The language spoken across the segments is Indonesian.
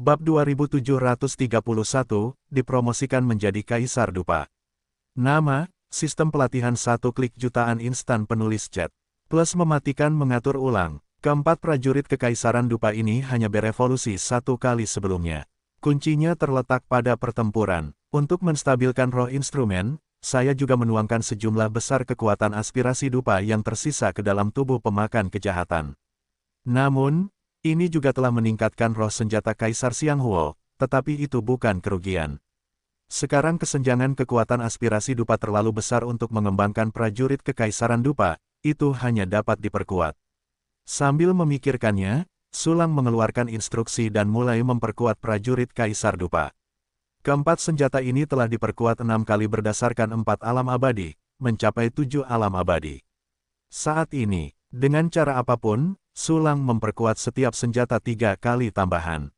Bab 2731, dipromosikan menjadi Kaisar Dupa. Nama, sistem pelatihan satu klik jutaan instan penulis chat. Plus mematikan mengatur ulang. Keempat prajurit Kekaisaran Dupa ini hanya berevolusi satu kali sebelumnya. Kuncinya terletak pada pertempuran. Untuk menstabilkan roh instrumen, saya juga menuangkan sejumlah besar kekuatan aspirasi Dupa yang tersisa ke dalam tubuh pemakan kejahatan. Namun, ini juga telah meningkatkan roh senjata Kaisar Xianghuo, tetapi itu bukan kerugian. Sekarang kesenjangan kekuatan aspirasi Dupa terlalu besar untuk mengembangkan prajurit Kekaisaran Dupa, itu hanya dapat diperkuat. Sambil memikirkannya, Sulang mengeluarkan instruksi dan mulai memperkuat prajurit Kaisar Dupa. Keempat senjata ini telah diperkuat 6 kali berdasarkan 4 alam abadi, mencapai 7 alam abadi. Saat ini, dengan cara apapun, Sulang memperkuat setiap senjata 3 kali tambahan.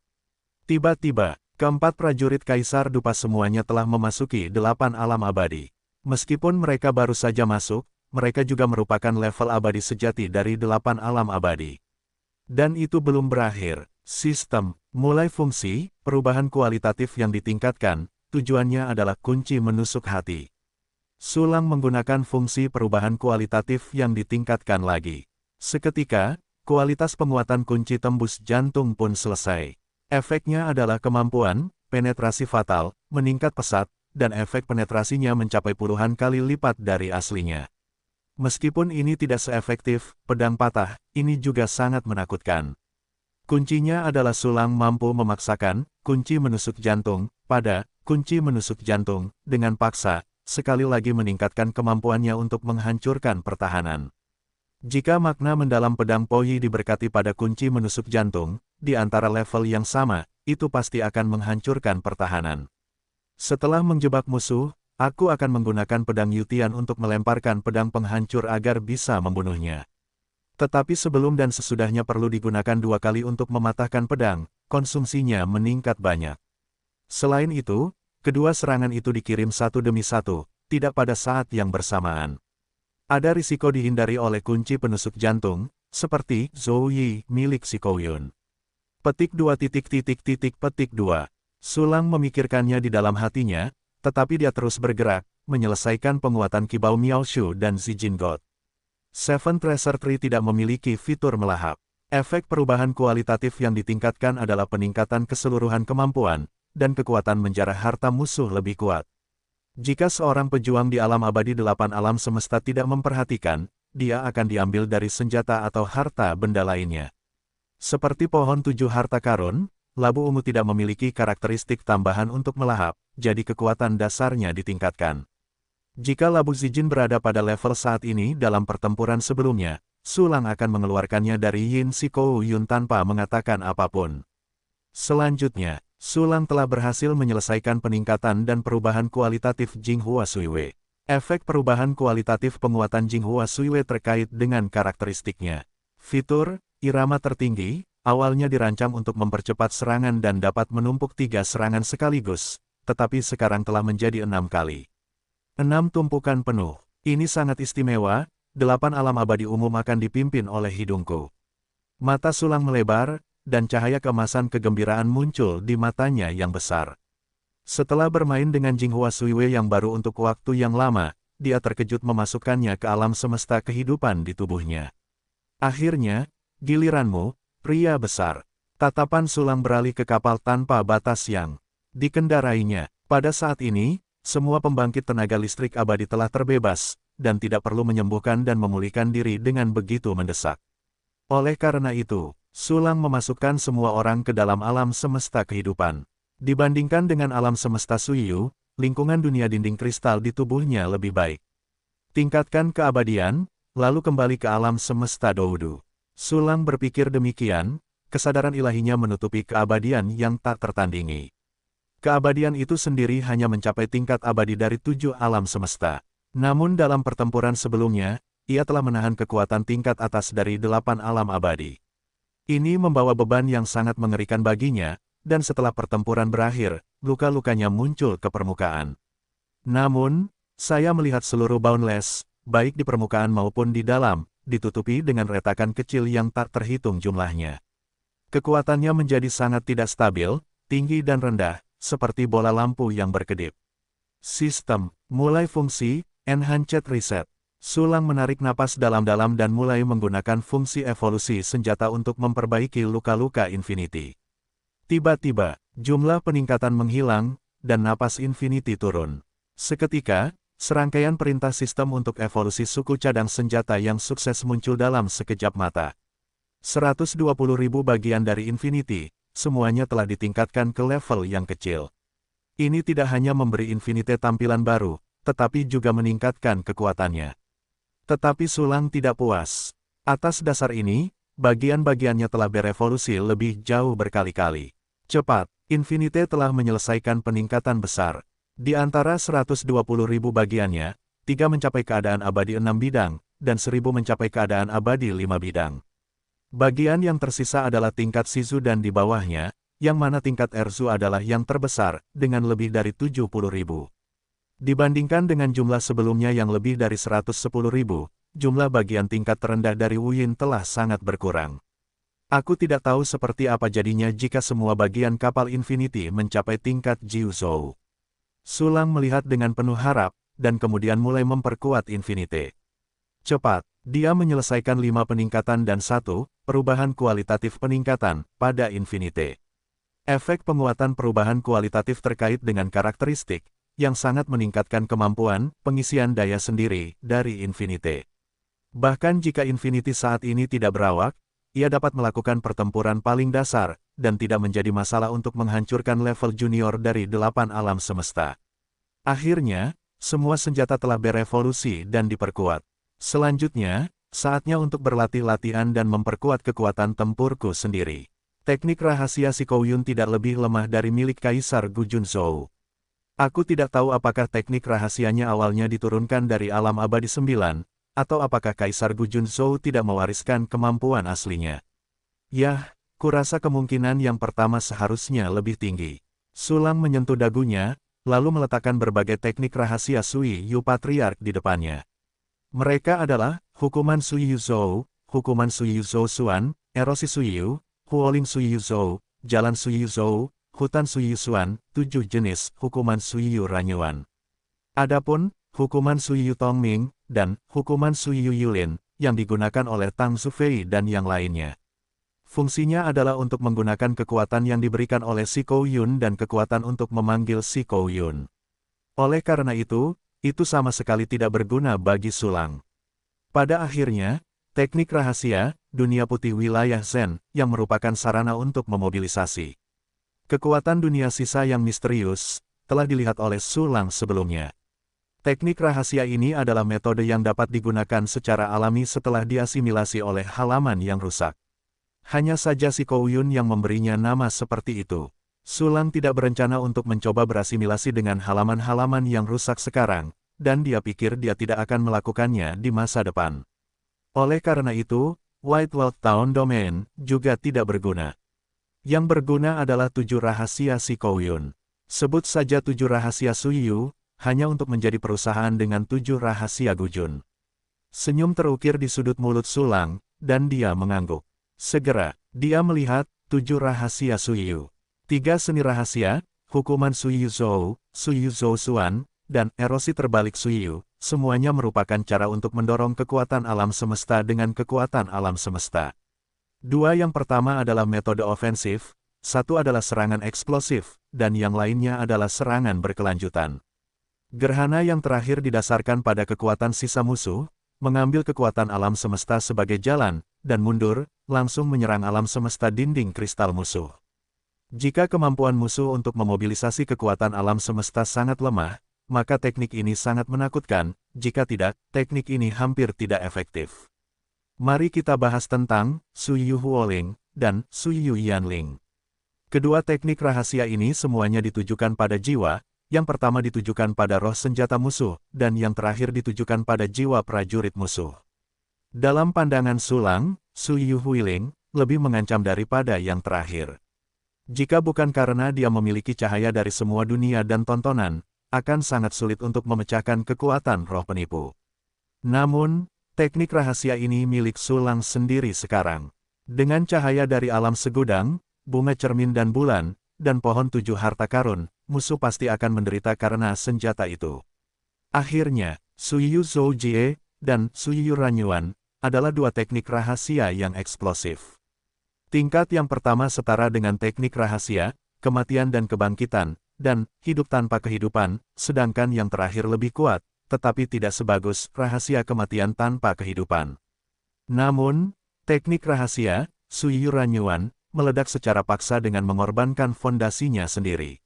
Tiba-tiba, keempat prajurit Kaisar Dupa semuanya telah memasuki 8 alam abadi. Meskipun mereka baru saja masuk, mereka juga merupakan level abadi sejati dari 8 alam abadi. Dan itu belum berakhir. Sistem, mulai fungsi, perubahan kualitatif yang ditingkatkan, tujuannya adalah kunci menusuk hati. Sulang menggunakan fungsi perubahan kualitatif yang ditingkatkan lagi. Seketika, kualitas penguatan kunci tembus jantung pun selesai. Efeknya adalah kemampuan, penetrasi fatal, meningkat pesat, dan efek penetrasinya mencapai puluhan kali lipat dari aslinya. Meskipun ini tidak seefektif pedang patah, ini juga sangat menakutkan. Kuncinya adalah Sulang mampu memaksakan kunci menusuk jantung pada kunci menusuk jantung dengan paksa, sekali lagi meningkatkan kemampuannya untuk menghancurkan pertahanan. Jika makna mendalam pedang Poyi diberkati pada kunci menusuk jantung, di antara level yang sama, itu pasti akan menghancurkan pertahanan. Setelah menjebak musuh, aku akan menggunakan pedang Yutian untuk melemparkan pedang penghancur agar bisa membunuhnya. Tetapi sebelum dan sesudahnya perlu digunakan 2 kali untuk mematahkan pedang, konsumsinya meningkat banyak. Selain itu, kedua serangan itu dikirim satu demi satu, tidak pada saat yang bersamaan. Ada risiko dihindari oleh kunci penusuk jantung, seperti Zhou Yi milik si Kouyun. Petik 2 petik 2. Sulang memikirkannya di dalam hatinya, tetapi dia terus bergerak, menyelesaikan penguatan Kibao Miaoshu dan Zijin God. Seven Treasure Tree tidak memiliki fitur melahap. Efek perubahan kualitatif yang ditingkatkan adalah peningkatan keseluruhan kemampuan, dan kekuatan menjarah harta musuh lebih kuat. Jika seorang pejuang di alam abadi 8 alam semesta tidak memperhatikan, dia akan diambil dari senjata atau harta benda lainnya. Seperti pohon 7 harta karun, labu ungu tidak memiliki karakteristik tambahan untuk melahap, jadi kekuatan dasarnya ditingkatkan. Jika labu Zijin berada pada level saat ini dalam pertempuran sebelumnya, Sulang akan mengeluarkannya dari Yin Si Kouyun tanpa mengatakan apapun. Selanjutnya, Sulang telah berhasil menyelesaikan peningkatan dan perubahan kualitatif Jinghua Suiwei. Efek perubahan kualitatif penguatan Jinghua Suiwei terkait dengan karakteristiknya. Fitur, irama tertinggi, awalnya dirancang untuk mempercepat serangan dan dapat menumpuk 3 serangan sekaligus, tetapi sekarang telah menjadi 6 kali. 6 tumpukan penuh. Ini sangat istimewa, 8 alam abadi umum akan dipimpin oleh hidungku. Mata Sulang melebar, dan cahaya keemasan kegembiraan muncul di matanya yang besar. Setelah bermain dengan Jinghua Suiwei yang baru untuk waktu yang lama, dia terkejut memasukkannya ke alam semesta kehidupan di tubuhnya. Akhirnya, giliranmu, pria besar. Tatapan Sulang beralih ke kapal tanpa batas yang dikendarainya. Pada saat ini, semua pembangkit tenaga listrik abadi telah terbebas, dan tidak perlu menyembuhkan dan memulihkan diri dengan begitu mendesak. Oleh karena itu, Sulang memasukkan semua orang ke dalam alam semesta kehidupan. Dibandingkan dengan alam semesta Suiyu, lingkungan dunia dinding kristal di tubuhnya lebih baik. Tingkatkan keabadian, lalu kembali ke alam semesta Doudu. Sulang berpikir demikian, kesadaran ilahinya menutupi keabadian yang tak tertandingi. Keabadian itu sendiri hanya mencapai tingkat abadi dari 7 alam semesta. Namun dalam pertempuran sebelumnya, ia telah menahan kekuatan tingkat atas dari 8 alam abadi. Ini membawa beban yang sangat mengerikan baginya, dan setelah pertempuran berakhir, luka-lukanya muncul ke permukaan. Namun, saya melihat seluruh Boundless, baik di permukaan maupun di dalam, ditutupi dengan retakan kecil yang tak terhitung jumlahnya. Kekuatannya menjadi sangat tidak stabil, tinggi dan rendah, seperti bola lampu yang berkedip. Sistem, mulai fungsi, Enhanced Reset. Sulang menarik napas dalam-dalam dan mulai menggunakan fungsi evolusi senjata untuk memperbaiki luka-luka Infinity. Tiba-tiba, jumlah peningkatan menghilang, dan napas Infinity turun. Seketika, serangkaian perintah sistem untuk evolusi suku cadang senjata yang sukses muncul dalam sekejap mata. 120.000 bagian dari Infinity, semuanya telah ditingkatkan ke level yang kecil. Ini tidak hanya memberi Infinity tampilan baru, tetapi juga meningkatkan kekuatannya. Tetapi Sulang tidak puas. Atas dasar ini, bagian-bagiannya telah berevolusi lebih jauh berkali-kali. Cepat, Infinity telah menyelesaikan peningkatan besar. Di antara 120.000 bagiannya, 3 mencapai keadaan abadi 6 bidang, dan 1000 mencapai keadaan abadi 5 bidang. Bagian yang tersisa adalah tingkat Shizu dan di bawahnya, yang mana tingkat Erzu adalah yang terbesar, dengan lebih dari 70.000. Dibandingkan dengan jumlah sebelumnya yang lebih dari 110.000, jumlah bagian tingkat terendah dari Wuyin telah sangat berkurang. Aku tidak tahu seperti apa jadinya jika semua bagian kapal Infinity mencapai tingkat Jiuzhou. Sulang melihat dengan penuh harap, dan kemudian mulai memperkuat Infinity. Cepat, dia menyelesaikan 5 peningkatan dan 1 perubahan kualitatif peningkatan pada Infinity. Efek penguatan perubahan kualitatif terkait dengan karakteristik, yang sangat meningkatkan kemampuan pengisian daya sendiri dari Infinity. Bahkan jika Infinity saat ini tidak berawak, ia dapat melakukan pertempuran paling dasar, dan tidak menjadi masalah untuk menghancurkan level junior dari 8 alam semesta. Akhirnya, semua senjata telah berevolusi dan diperkuat. Selanjutnya, saatnya untuk berlatih latihan dan memperkuat kekuatan tempurku sendiri. Teknik rahasia Shikouyun tidak lebih lemah dari milik Kaisar Gu Junzhou. Aku tidak tahu apakah teknik rahasianya awalnya diturunkan dari alam abadi 9, atau apakah Kaisar Gu Junzhou tidak mewariskan kemampuan aslinya. Yah, kurasa kemungkinan yang pertama seharusnya lebih tinggi. Sulang menyentuh dagunya, lalu meletakkan berbagai teknik rahasia Sui Yu Patriark di depannya. Mereka adalah, Hukuman Sui Yu Zhou, Hukuman Sui Yu Zhou Xuan, Erosi Sui Yu, Huoling Sui Yu Zhou, Jalan Sui Yu Zhou, Hutan Sui Yu Xuan, 7 jenis Hukuman Sui Yu Ranyuan. Adapun, Hukuman Sui Yu Tongming, dan Hukuman Sui Yu Yulin, yang digunakan oleh Tang Zufei dan yang lainnya. Fungsinya adalah untuk menggunakan kekuatan yang diberikan oleh Shikouyun dan kekuatan untuk memanggil Shikouyun. Oleh karena itu sama sekali tidak berguna bagi Sulang. Pada akhirnya, teknik rahasia, dunia putih wilayah Zen, yang merupakan sarana untuk memobilisasi kekuatan dunia sisa yang misterius, telah dilihat oleh Sulang sebelumnya. Teknik rahasia ini adalah metode yang dapat digunakan secara alami setelah diasimilasi oleh halaman yang rusak. Hanya saja Shikouyun yang memberinya nama seperti itu. Sulang tidak berencana untuk mencoba berasimilasi dengan halaman-halaman yang rusak sekarang, dan dia pikir dia tidak akan melakukannya di masa depan. Oleh karena itu, White World Town Domain juga tidak berguna. Yang berguna adalah 7 rahasia Shikouyun. Sebut saja 7 rahasia Suiyu, hanya untuk menjadi perusahaan dengan 7 rahasia Gujun. Senyum terukir di sudut mulut Sulang, dan dia mengangguk. Segera, dia melihat 7 rahasia Suiyu. 3 seni rahasia, Hukuman Sui Yu Zhou, Sui Yu Zhou Xuan, dan Erosi terbalik Suiyu, semuanya merupakan cara untuk mendorong kekuatan alam semesta dengan kekuatan alam semesta. 2 yang pertama adalah metode ofensif, 1 adalah serangan eksplosif, dan yang lainnya adalah serangan berkelanjutan. Gerhana yang terakhir didasarkan pada kekuatan sisa musuh, mengambil kekuatan alam semesta sebagai jalan, dan mundur, langsung menyerang alam semesta dinding kristal musuh. Jika kemampuan musuh untuk memobilisasi kekuatan alam semesta sangat lemah, maka teknik ini sangat menakutkan, jika tidak, teknik ini hampir tidak efektif. Mari kita bahas tentang Sui Yu Huoling dan Sui Yu Yanling. Kedua teknik rahasia ini semuanya ditujukan pada jiwa, yang pertama ditujukan pada roh senjata musuh, dan yang terakhir ditujukan pada jiwa prajurit musuh. Dalam pandangan Sulang, Sui Yu Huiling lebih mengancam daripada yang terakhir. Jika bukan karena dia memiliki cahaya dari semua dunia dan tontonan, akan sangat sulit untuk memecahkan kekuatan roh penipu. Namun, teknik rahasia ini milik Sulang sendiri sekarang. Dengan cahaya dari alam segudang, bunga cermin dan bulan, dan pohon 7 harta karun, musuh pasti akan menderita karena senjata itu. Akhirnya, Suiyu Zoujie dan Suiyu Ranyuan adalah dua teknik rahasia yang eksplosif. Tingkat yang pertama setara dengan teknik rahasia, kematian dan kebangkitan, dan hidup tanpa kehidupan, sedangkan yang terakhir lebih kuat, tetapi tidak sebagus rahasia kematian tanpa kehidupan. Namun, teknik rahasia, Suiyu Ranyuan, meledak secara paksa dengan mengorbankan fondasinya sendiri.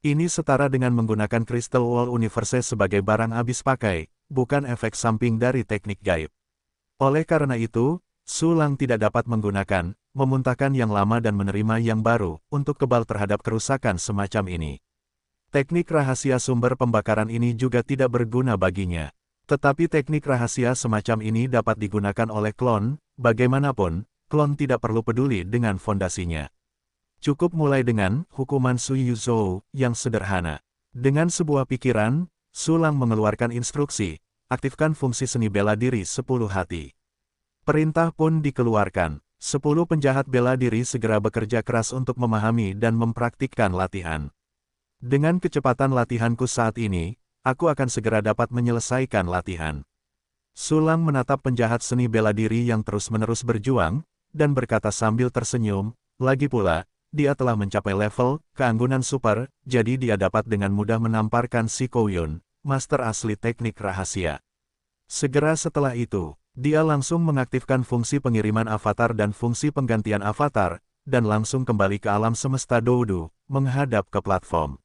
Ini setara dengan menggunakan Crystal Wall Universe sebagai barang habis pakai, bukan efek samping dari teknik gaib. Oleh karena itu, Su Lang tidak dapat menggunakan, memuntahkan yang lama dan menerima yang baru, untuk kebal terhadap kerusakan semacam ini. Teknik rahasia sumber pembakaran ini juga tidak berguna baginya. Tetapi teknik rahasia semacam ini dapat digunakan oleh klon, bagaimanapun, klon tidak perlu peduli dengan fondasinya. Cukup mulai dengan hukuman Suiyu Zhou yang sederhana. Dengan sebuah pikiran, Su Lang mengeluarkan instruksi, aktifkan fungsi seni bela diri 10 hati. Perintah pun dikeluarkan, 10 penjahat bela diri segera bekerja keras untuk memahami dan mempraktikkan latihan. Dengan kecepatan latihanku saat ini, aku akan segera dapat menyelesaikan latihan. Su Lang menatap penjahat seni bela diri yang terus-menerus berjuang, dan berkata sambil tersenyum, lagi pula, dia telah mencapai level keanggunan super, jadi dia dapat dengan mudah menamparkan si Kouyun, master asli teknik rahasia. Segera setelah itu, dia langsung mengaktifkan fungsi pengiriman avatar dan fungsi penggantian avatar, dan langsung kembali ke alam semesta Doudu, menghadap ke platform.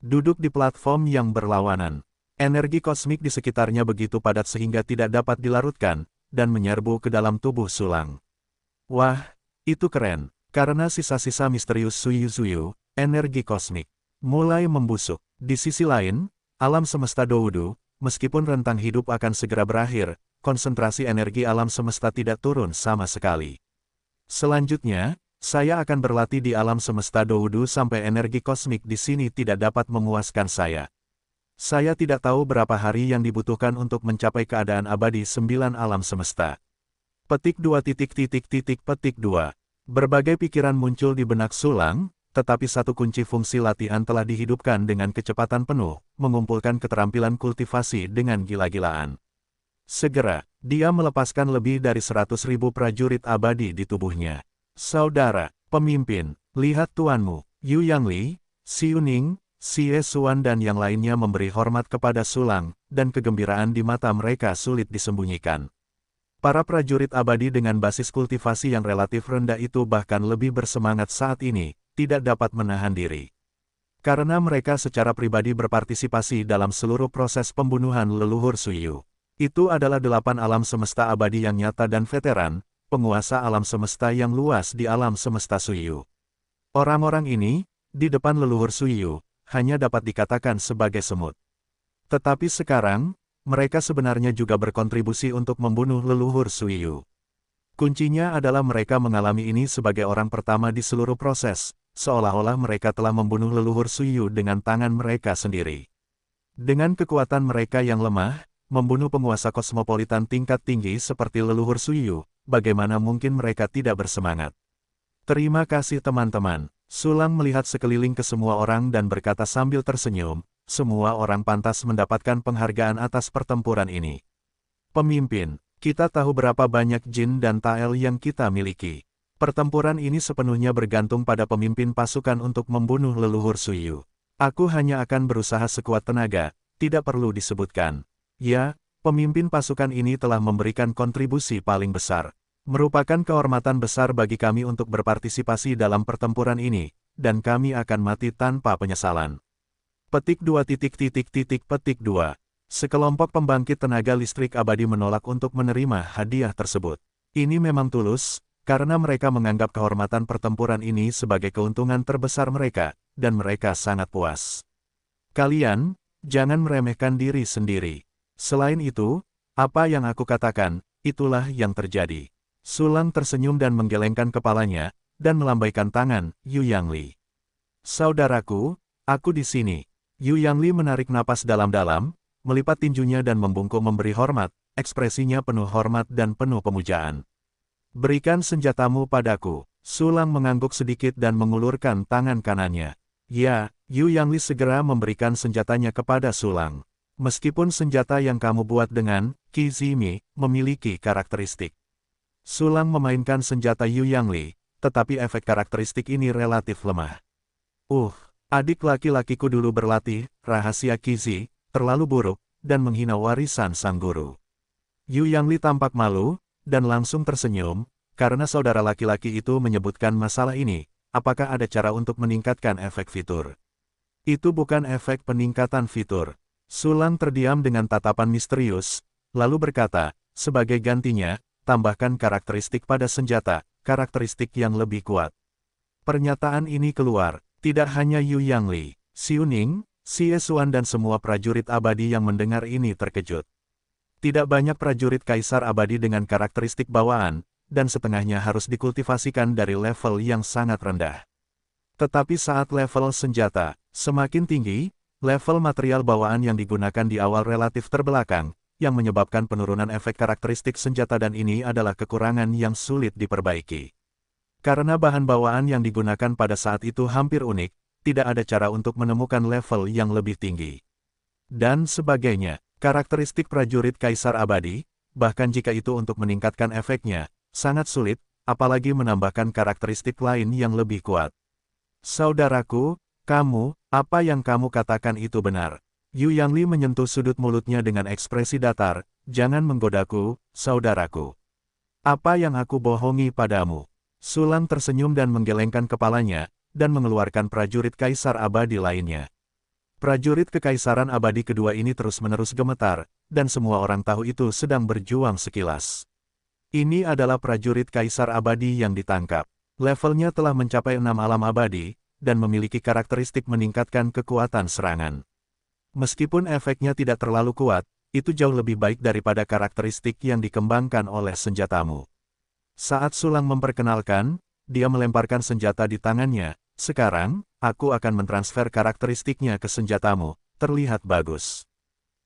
Duduk di platform yang berlawanan, energi kosmik di sekitarnya begitu padat sehingga tidak dapat dilarutkan, dan menyerbu ke dalam tubuh Su Lang. Wah, itu keren, karena sisa-sisa misterius Suiyu, energi kosmik, mulai membusuk. Di sisi lain, alam semesta Doudu, meskipun rentang hidup akan segera berakhir, konsentrasi energi alam semesta tidak turun sama sekali. Selanjutnya, saya akan berlatih di alam semesta Doudu sampai energi kosmik di sini tidak dapat memuaskan saya. Saya tidak tahu berapa hari yang dibutuhkan untuk mencapai keadaan abadi 9 alam semesta. Petik 2 petik 2. Berbagai pikiran muncul di benak Su Lang, tetapi satu kunci fungsi latihan telah dihidupkan dengan kecepatan penuh, mengumpulkan keterampilan kultivasi dengan gila-gilaan. Segera, dia melepaskan lebih dari 100.000 prajurit abadi di tubuhnya. Saudara, pemimpin, lihat tuanmu, Yu Yangli, Xu Ning, Xie Xuan dan yang lainnya memberi hormat kepada Su Lang, dan kegembiraan di mata mereka sulit disembunyikan. Para prajurit abadi dengan basis kultivasi yang relatif rendah itu bahkan lebih bersemangat saat ini, tidak dapat menahan diri. Karena mereka secara pribadi berpartisipasi dalam seluruh proses pembunuhan leluhur Suiyu. Itu adalah 8 alam semesta abadi yang nyata dan veteran, penguasa alam semesta yang luas di alam semesta Suiyu. Orang-orang ini, di depan leluhur Suiyu, hanya dapat dikatakan sebagai semut. Tetapi sekarang, mereka sebenarnya juga berkontribusi untuk membunuh leluhur Suiyu. Kuncinya adalah mereka mengalami ini sebagai orang pertama di seluruh proses, seolah-olah mereka telah membunuh leluhur Suiyu dengan tangan mereka sendiri. Dengan kekuatan mereka yang lemah, membunuh penguasa kosmopolitan tingkat tinggi seperti leluhur Suiyu, bagaimana mungkin mereka tidak bersemangat? Terima kasih teman-teman. Su Lang melihat sekeliling ke semua orang dan berkata sambil tersenyum, semua orang pantas mendapatkan penghargaan atas pertempuran ini. Pemimpin, kita tahu berapa banyak jin dan tael yang kita miliki. Pertempuran ini sepenuhnya bergantung pada pemimpin pasukan untuk membunuh leluhur Suiyu. Aku hanya akan berusaha sekuat tenaga, tidak perlu disebutkan. Ya, pemimpin pasukan ini telah memberikan kontribusi paling besar. Merupakan kehormatan besar bagi kami untuk berpartisipasi dalam pertempuran ini, dan kami akan mati tanpa penyesalan. Petik 2 petik 2. Sekelompok pembangkit tenaga listrik abadi menolak untuk menerima hadiah tersebut. Ini memang tulus, karena mereka menganggap kehormatan pertempuran ini sebagai keuntungan terbesar mereka, dan mereka sangat puas. Kalian, jangan meremehkan diri sendiri. Selain itu, apa yang aku katakan, itulah yang terjadi. Su Lang tersenyum dan menggelengkan kepalanya, dan melambaikan tangan, Yu Yangli. Saudaraku, aku di sini. Yu Yangli menarik napas dalam-dalam, melipat tinjunya dan membungkuk memberi hormat, ekspresinya penuh hormat dan penuh pemujaan. Berikan senjatamu padaku. Sulang mengangguk sedikit dan mengulurkan tangan kanannya. Ya, Yu Yangli segera memberikan senjatanya kepada Sulang. Meskipun senjata yang kamu buat dengan Qi Zimi memiliki karakteristik. Sulang memainkan senjata Yu Yangli, tetapi efek karakteristik ini relatif lemah. Adik laki-lakiku dulu berlatih, rahasia Qi Zi, terlalu buruk, dan menghina warisan sang guru. Yu Yangli tampak malu, dan langsung tersenyum, karena saudara laki-laki itu menyebutkan masalah ini. Apakah ada cara untuk meningkatkan efek fitur? Itu bukan efek peningkatan fitur. Sulang terdiam dengan tatapan misterius, lalu berkata, sebagai gantinya, tambahkan karakteristik pada senjata, karakteristik yang lebih kuat. Pernyataan ini keluar, tidak hanya Yu Yangli, Xiu Ning, Xie Xuan dan semua prajurit abadi yang mendengar ini terkejut. Tidak banyak prajurit kaisar abadi dengan karakteristik bawaan, dan setengahnya harus dikultivasikan dari level yang sangat rendah. Tetapi saat level senjata semakin tinggi, level material bawaan yang digunakan di awal relatif terbelakang, yang menyebabkan penurunan efek karakteristik senjata dan ini adalah kekurangan yang sulit diperbaiki. Karena bahan bawaan yang digunakan pada saat itu hampir unik, tidak ada cara untuk menemukan level yang lebih tinggi. Dan sebagainya. Karakteristik prajurit kaisar abadi, bahkan jika itu untuk meningkatkan efeknya, sangat sulit, apalagi menambahkan karakteristik lain yang lebih kuat. Saudaraku, apa yang kamu katakan itu benar. Yu Yangli menyentuh sudut mulutnya dengan ekspresi datar, jangan menggodaku, saudaraku. Apa yang aku bohongi padamu? Sulang tersenyum dan menggelengkan kepalanya, dan mengeluarkan prajurit kaisar abadi lainnya. Prajurit kekaisaran abadi kedua ini terus-menerus gemetar, dan semua orang tahu itu sedang berjuang sekilas. Ini adalah prajurit kaisar abadi yang ditangkap. Levelnya telah mencapai 6 alam abadi, dan memiliki karakteristik meningkatkan kekuatan serangan. Meskipun efeknya tidak terlalu kuat, itu jauh lebih baik daripada karakteristik yang dikembangkan oleh senjatamu. Saat Sulang memperkenalkan, dia melemparkan senjata di tangannya. Sekarang, aku akan mentransfer karakteristiknya ke senjatamu, terlihat bagus.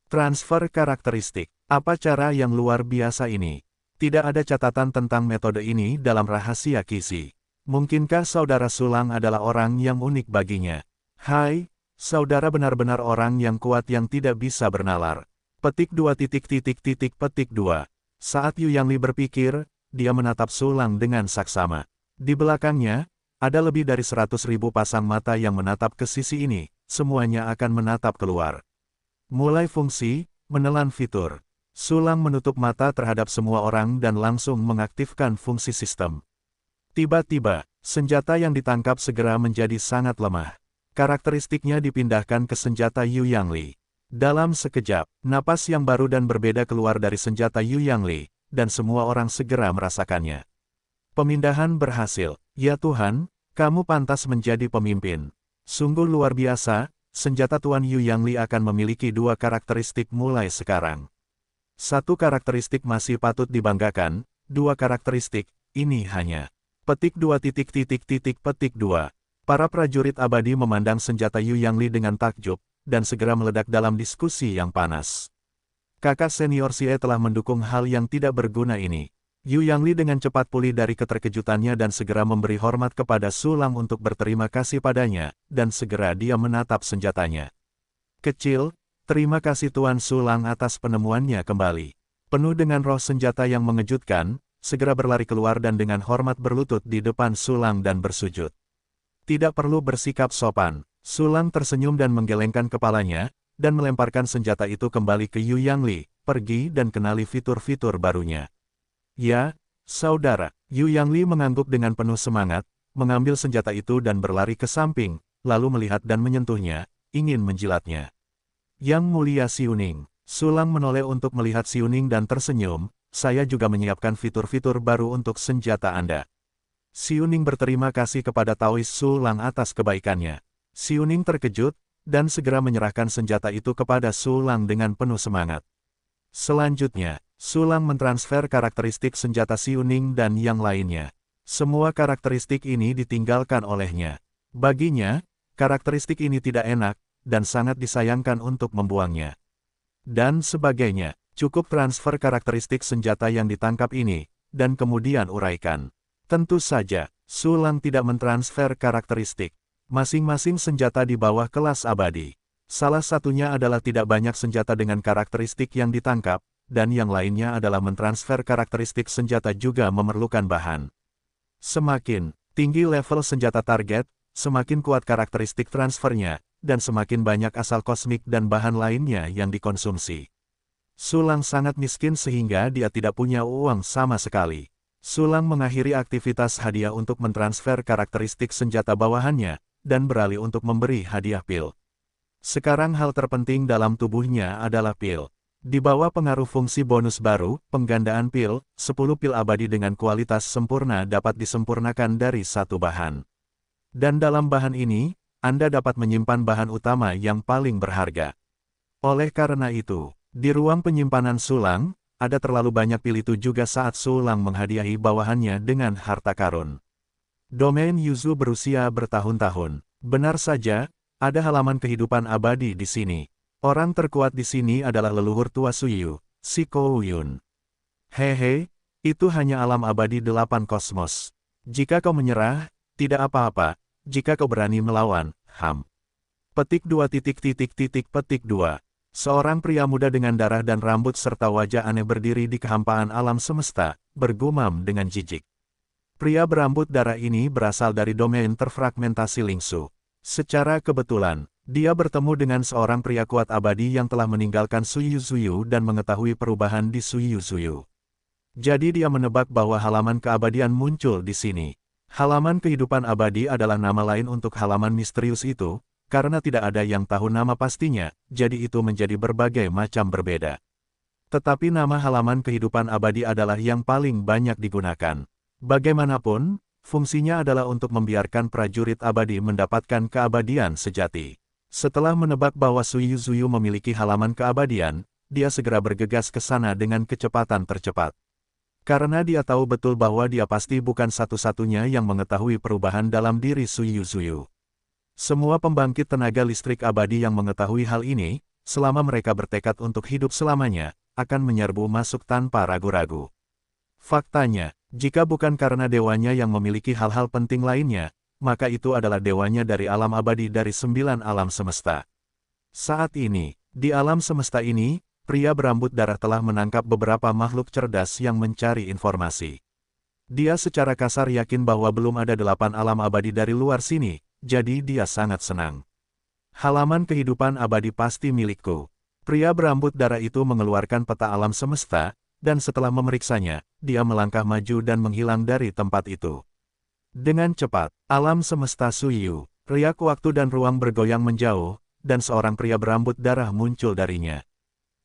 Transfer karakteristik, apa cara yang luar biasa ini? Tidak ada catatan tentang metode ini dalam rahasia Qi Zi. Mungkinkah saudara Sulang adalah orang yang unik baginya? Hai, saudara benar-benar orang yang kuat yang tidak bisa bernalar. Petik 2 petik 2. Saat Yu Yangli berpikir, dia menatap Sulang dengan saksama. Di belakangnya, ada lebih dari 100.000 pasang mata yang menatap ke sisi ini, semuanya akan menatap keluar. Mulai fungsi, menelan fitur. Sulang menutup mata terhadap semua orang dan langsung mengaktifkan fungsi sistem. Tiba-tiba, senjata yang ditangkap segera menjadi sangat lemah. Karakteristiknya dipindahkan ke senjata Yu Yangli. Dalam sekejap, napas yang baru dan berbeda keluar dari senjata Yu Yangli, dan semua orang segera merasakannya. Pemindahan berhasil. Ya Tuhan, kamu pantas menjadi pemimpin. Sungguh luar biasa, senjata Tuan Yu Yangli akan memiliki 2 karakteristik mulai sekarang. 1 karakteristik masih patut dibanggakan, 2 karakteristik, ini hanya. Petik 2 petik 2. Para prajurit abadi memandang senjata Yu Yangli dengan takjub, dan segera meledak dalam diskusi yang panas. Kakak senior Xie telah mendukung hal yang tidak berguna ini. Yu Yangli dengan cepat pulih dari keterkejutannya dan segera memberi hormat kepada Sulang untuk berterima kasih padanya, dan segera dia menatap senjatanya. Kecil, terima kasih Tuan Sulang atas penemuannya kembali. Penuh dengan roh senjata yang mengejutkan, segera berlari keluar dan dengan hormat berlutut di depan Sulang dan bersujud. Tidak perlu bersikap sopan. Sulang tersenyum dan menggelengkan kepalanya, dan melemparkan senjata itu kembali ke Yu Yangli, pergi dan kenali fitur-fitur barunya. Ya, saudara, Yu Yangli mengangguk dengan penuh semangat, mengambil senjata itu dan berlari ke samping, lalu melihat dan menyentuhnya, ingin menjilatnya. Yang mulia Xiu Ning, Sulang menoleh untuk melihat Xiu Ning dan tersenyum, saya juga menyiapkan fitur-fitur baru untuk senjata Anda. Xiu Ning berterima kasih kepada Taois Sulang atas kebaikannya. Xiu Ning terkejut, dan segera menyerahkan senjata itu kepada Sulang dengan penuh semangat. Selanjutnya, Sulang mentransfer karakteristik senjata Xiu Ning dan yang lainnya. Semua karakteristik ini ditinggalkan olehnya. Baginya, karakteristik ini tidak enak, dan sangat disayangkan untuk membuangnya. Dan sebagainya, cukup transfer karakteristik senjata yang ditangkap ini, dan kemudian uraikan. Tentu saja, Su Lang tidak mentransfer karakteristik. Masing-masing senjata di bawah kelas abadi. Salah satunya adalah tidak banyak senjata dengan karakteristik yang ditangkap, dan yang lainnya adalah mentransfer karakteristik senjata juga memerlukan bahan. Semakin tinggi level senjata target, semakin kuat karakteristik transfernya, dan semakin banyak asal kosmik dan bahan lainnya yang dikonsumsi. Su Lang sangat miskin sehingga dia tidak punya uang sama sekali. Su Lang mengakhiri aktivitas hadiah untuk mentransfer karakteristik senjata bawahannya, dan beralih untuk memberi hadiah pil. Sekarang hal terpenting dalam tubuhnya adalah pil. Di bawah pengaruh fungsi bonus baru, penggandaan pil, 10 pil abadi dengan kualitas sempurna dapat disempurnakan dari satu bahan. Dan dalam bahan ini, Anda dapat menyimpan bahan utama yang paling berharga. Oleh karena itu, di ruang penyimpanan Su Lang, ada terlalu banyak pil itu juga saat Su Lang menghadiahi bawahannya dengan harta karun. Domain Yuzu berusia bertahun-tahun. Benar saja, ada halaman kehidupan abadi di sini. Orang terkuat di sini adalah leluhur tua Suyu, si Kouyun. Hehe, itu hanya alam abadi 8 kosmos. Jika kau menyerah, tidak apa-apa. Jika kau berani melawan, Petik 2 petik 2. Seorang pria muda dengan darah dan rambut serta wajah aneh berdiri di kehampaan alam semesta, bergumam dengan jijik. Pria berambut darah ini berasal dari domain terfragmentasi Lingsu. Secara kebetulan, dia bertemu dengan seorang pria kuat abadi yang telah meninggalkan Suyu Zuyu dan mengetahui perubahan di Suyu Zuyu. Jadi dia menebak bahwa halaman keabadian muncul di sini. Halaman kehidupan abadi adalah nama lain untuk halaman misterius itu, karena tidak ada yang tahu nama pastinya, jadi itu menjadi berbagai macam berbeda. Tetapi nama halaman kehidupan abadi adalah yang paling banyak digunakan. Bagaimanapun, fungsinya adalah untuk membiarkan prajurit abadi mendapatkan keabadian sejati. Setelah menebak bahwa Suyu Zuyu memiliki halaman keabadian, dia segera bergegas ke sana dengan kecepatan tercepat. Karena dia tahu betul bahwa dia pasti bukan satu-satunya yang mengetahui perubahan dalam diri Suyu Zuyu. Semua pembangkit tenaga listrik abadi yang mengetahui hal ini, selama mereka bertekad untuk hidup selamanya, akan menyerbu masuk tanpa ragu-ragu. Faktanya, jika bukan karena dewanya yang memiliki hal-hal penting lainnya, maka itu adalah dewanya dari alam abadi dari 9 alam semesta. Saat ini, di alam semesta ini, pria berambut darah telah menangkap beberapa makhluk cerdas yang mencari informasi. Dia secara kasar yakin bahwa belum ada 8 alam abadi dari luar sini, jadi dia sangat senang. Halaman kehidupan abadi pasti milikku. Pria berambut darah itu mengeluarkan peta alam semesta, dan setelah memeriksanya, dia melangkah maju dan menghilang dari tempat itu. Dengan cepat, alam semesta Suyu, riak waktu dan ruang bergoyang menjauh, dan seorang pria berambut darah muncul darinya.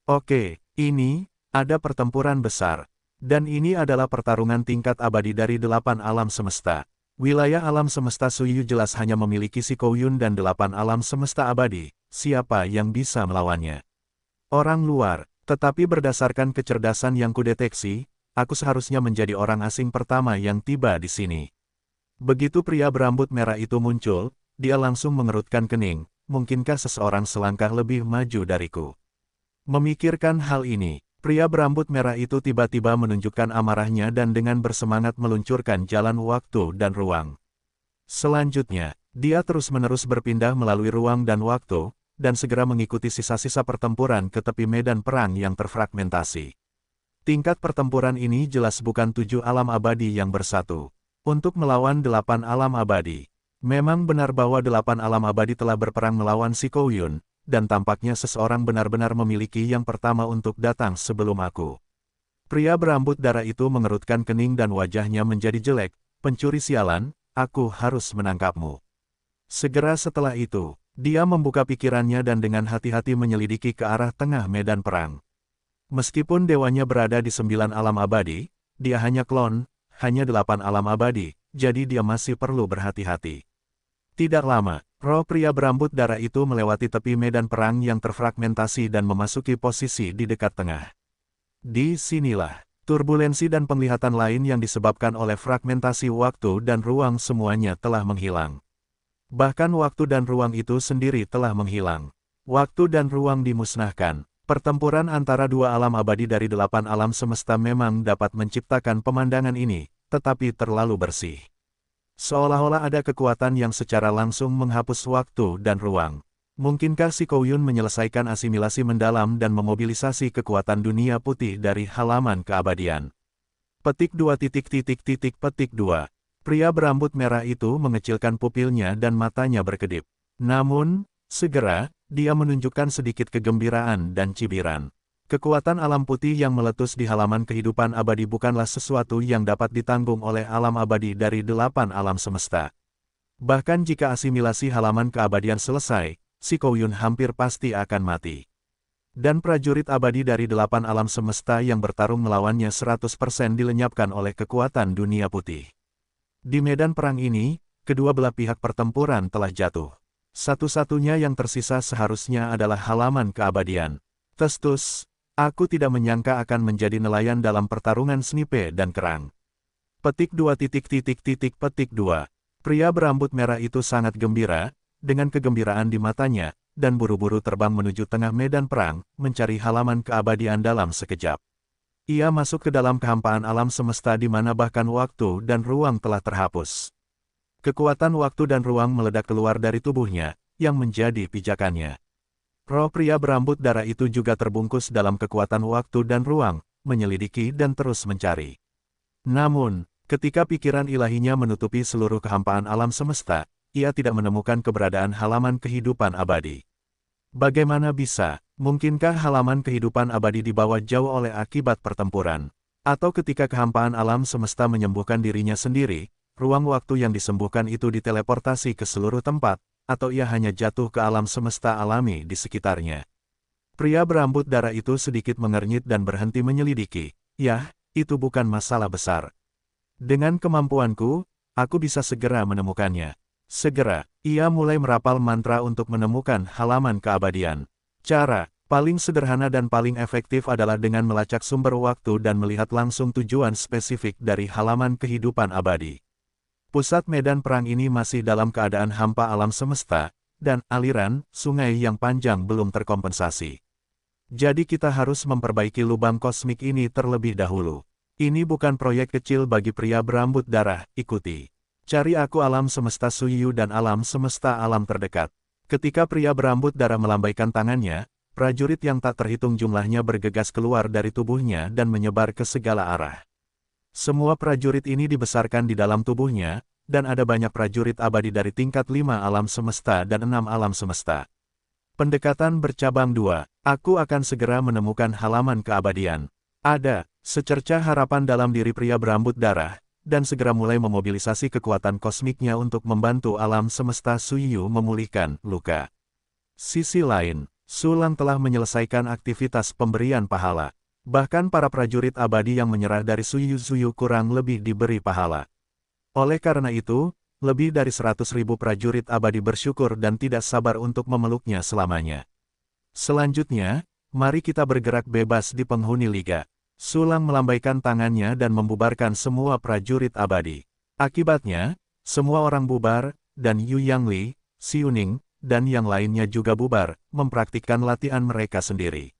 Oke, ini, ada pertempuran besar. Dan ini adalah pertarungan tingkat abadi dari 8 alam semesta. Wilayah alam semesta Suyu jelas hanya memiliki si Kouyun dan 8 alam semesta abadi, siapa yang bisa melawannya? Orang luar. Tetapi berdasarkan kecerdasan yang kudeteksi, aku seharusnya menjadi orang asing pertama yang tiba di sini. Begitu pria berambut merah itu muncul, dia langsung mengerutkan kening, mungkinkah seseorang selangkah lebih maju dariku? Memikirkan hal ini, pria berambut merah itu tiba-tiba menunjukkan amarahnya dan dengan bersemangat meluncurkan jalan waktu dan ruang. Selanjutnya, dia terus-menerus berpindah melalui ruang dan waktu, dan segera mengikuti sisa-sisa pertempuran ke tepi medan perang yang terfragmentasi. Tingkat pertempuran ini jelas bukan 7 alam abadi yang bersatu. Untuk melawan 8 alam abadi. Memang benar bahwa 8 alam abadi telah berperang melawan si Kouyun, dan tampaknya seseorang benar-benar memiliki yang pertama untuk datang sebelum aku. Pria berambut darah itu mengerutkan kening dan wajahnya menjadi jelek, pencuri sialan, aku harus menangkapmu. Segera setelah itu, dia membuka pikirannya dan dengan hati-hati menyelidiki ke arah tengah medan perang. Meskipun dewanya berada di 9 alam abadi, dia hanya klon, hanya 8 alam abadi, jadi dia masih perlu berhati-hati. Tidak lama, roh pria berambut darah itu melewati tepi medan perang yang terfragmentasi dan memasuki posisi di dekat tengah. Di sinilah, turbulensi dan penglihatan lain yang disebabkan oleh fragmentasi waktu dan ruang semuanya telah menghilang. Bahkan waktu dan ruang itu sendiri telah menghilang. Waktu dan ruang dimusnahkan. Pertempuran antara 2 alam abadi dari 8 alam semesta memang dapat menciptakan pemandangan ini, tetapi terlalu bersih. Seolah-olah ada kekuatan yang secara langsung menghapus waktu dan ruang. Mungkinkah si Kouyun menyelesaikan asimilasi mendalam dan memobilisasi kekuatan dunia putih dari halaman keabadian? Petik 2. Pria berambut merah itu mengecilkan pupilnya dan matanya berkedip. Namun, segera, dia menunjukkan sedikit kegembiraan dan cibiran. Kekuatan alam putih yang meletus di halaman kehidupan abadi bukanlah sesuatu yang dapat ditanggung oleh alam abadi dari 8 alam semesta. Bahkan jika asimilasi halaman keabadian selesai, si Kouyun hampir pasti akan mati. Dan prajurit abadi dari 8 alam semesta yang bertarung melawannya 100% dilenyapkan oleh kekuatan dunia putih. Di medan perang ini, kedua belah pihak pertempuran telah jatuh. Satu-satunya yang tersisa seharusnya adalah halaman keabadian. Testus, aku tidak menyangka akan menjadi nelayan dalam pertarungan snipe dan kerang. Petik 2. Pria berambut merah itu sangat gembira, dengan kegembiraan di matanya, dan buru-buru terbang menuju tengah medan perang, mencari halaman keabadian dalam sekejap. Ia masuk ke dalam kehampaan alam semesta di mana bahkan waktu dan ruang telah terhapus. Kekuatan waktu dan ruang meledak keluar dari tubuhnya, yang menjadi pijakannya. Roh pria berambut darah itu juga terbungkus dalam kekuatan waktu dan ruang, menyelidiki dan terus mencari. Namun, ketika pikiran ilahinya menutupi seluruh kehampaan alam semesta, ia tidak menemukan keberadaan halaman kehidupan abadi. Bagaimana bisa, mungkinkah halaman kehidupan abadi dibawa jauh oleh akibat pertempuran? Atau ketika kehampaan alam semesta menyembuhkan dirinya sendiri, ruang waktu yang disembuhkan itu diteleportasi ke seluruh tempat, atau ia hanya jatuh ke alam semesta alami di sekitarnya. Pria berambut darah itu sedikit mengernyit dan berhenti menyelidiki. Yah, itu bukan masalah besar. Dengan kemampuanku, aku bisa segera menemukannya. Segera, ia mulai merapal mantra untuk menemukan halaman keabadian. Cara paling sederhana dan paling efektif adalah dengan melacak sumber waktu dan melihat langsung tujuan spesifik dari halaman kehidupan abadi. Pusat medan perang ini masih dalam keadaan hampa alam semesta, dan aliran sungai yang panjang belum terkompensasi. Jadi kita harus memperbaiki lubang kosmik ini terlebih dahulu. Ini bukan proyek kecil bagi pria berambut darah, ikuti. Cari aku alam semesta Suyu dan alam semesta alam terdekat. Ketika pria berambut darah melambaikan tangannya, prajurit yang tak terhitung jumlahnya bergegas keluar dari tubuhnya dan menyebar ke segala arah. Semua prajurit ini dibesarkan di dalam tubuhnya, dan ada banyak prajurit abadi dari tingkat 5 alam semesta dan 6 alam semesta. Pendekatan bercabang 2, aku akan segera menemukan halaman keabadian. Ada secercah harapan dalam diri pria berambut darah, dan segera mulai memobilisasi kekuatan kosmiknya untuk membantu alam semesta Suyu memulihkan luka. Sisi lain, Sulang telah menyelesaikan aktivitas pemberian pahala. Bahkan para prajurit abadi yang menyerah dari Suyu kurang lebih diberi pahala. Oleh karena itu, lebih dari 100.000 prajurit abadi bersyukur dan tidak sabar untuk memeluknya selamanya. Selanjutnya, mari kita bergerak bebas di penghuni liga. Sulang melambaikan tangannya dan membubarkan semua prajurit abadi. Akibatnya, semua orang bubar, dan Yu Yangli, Xiuning, dan yang lainnya juga bubar, mempraktikkan latihan mereka sendiri.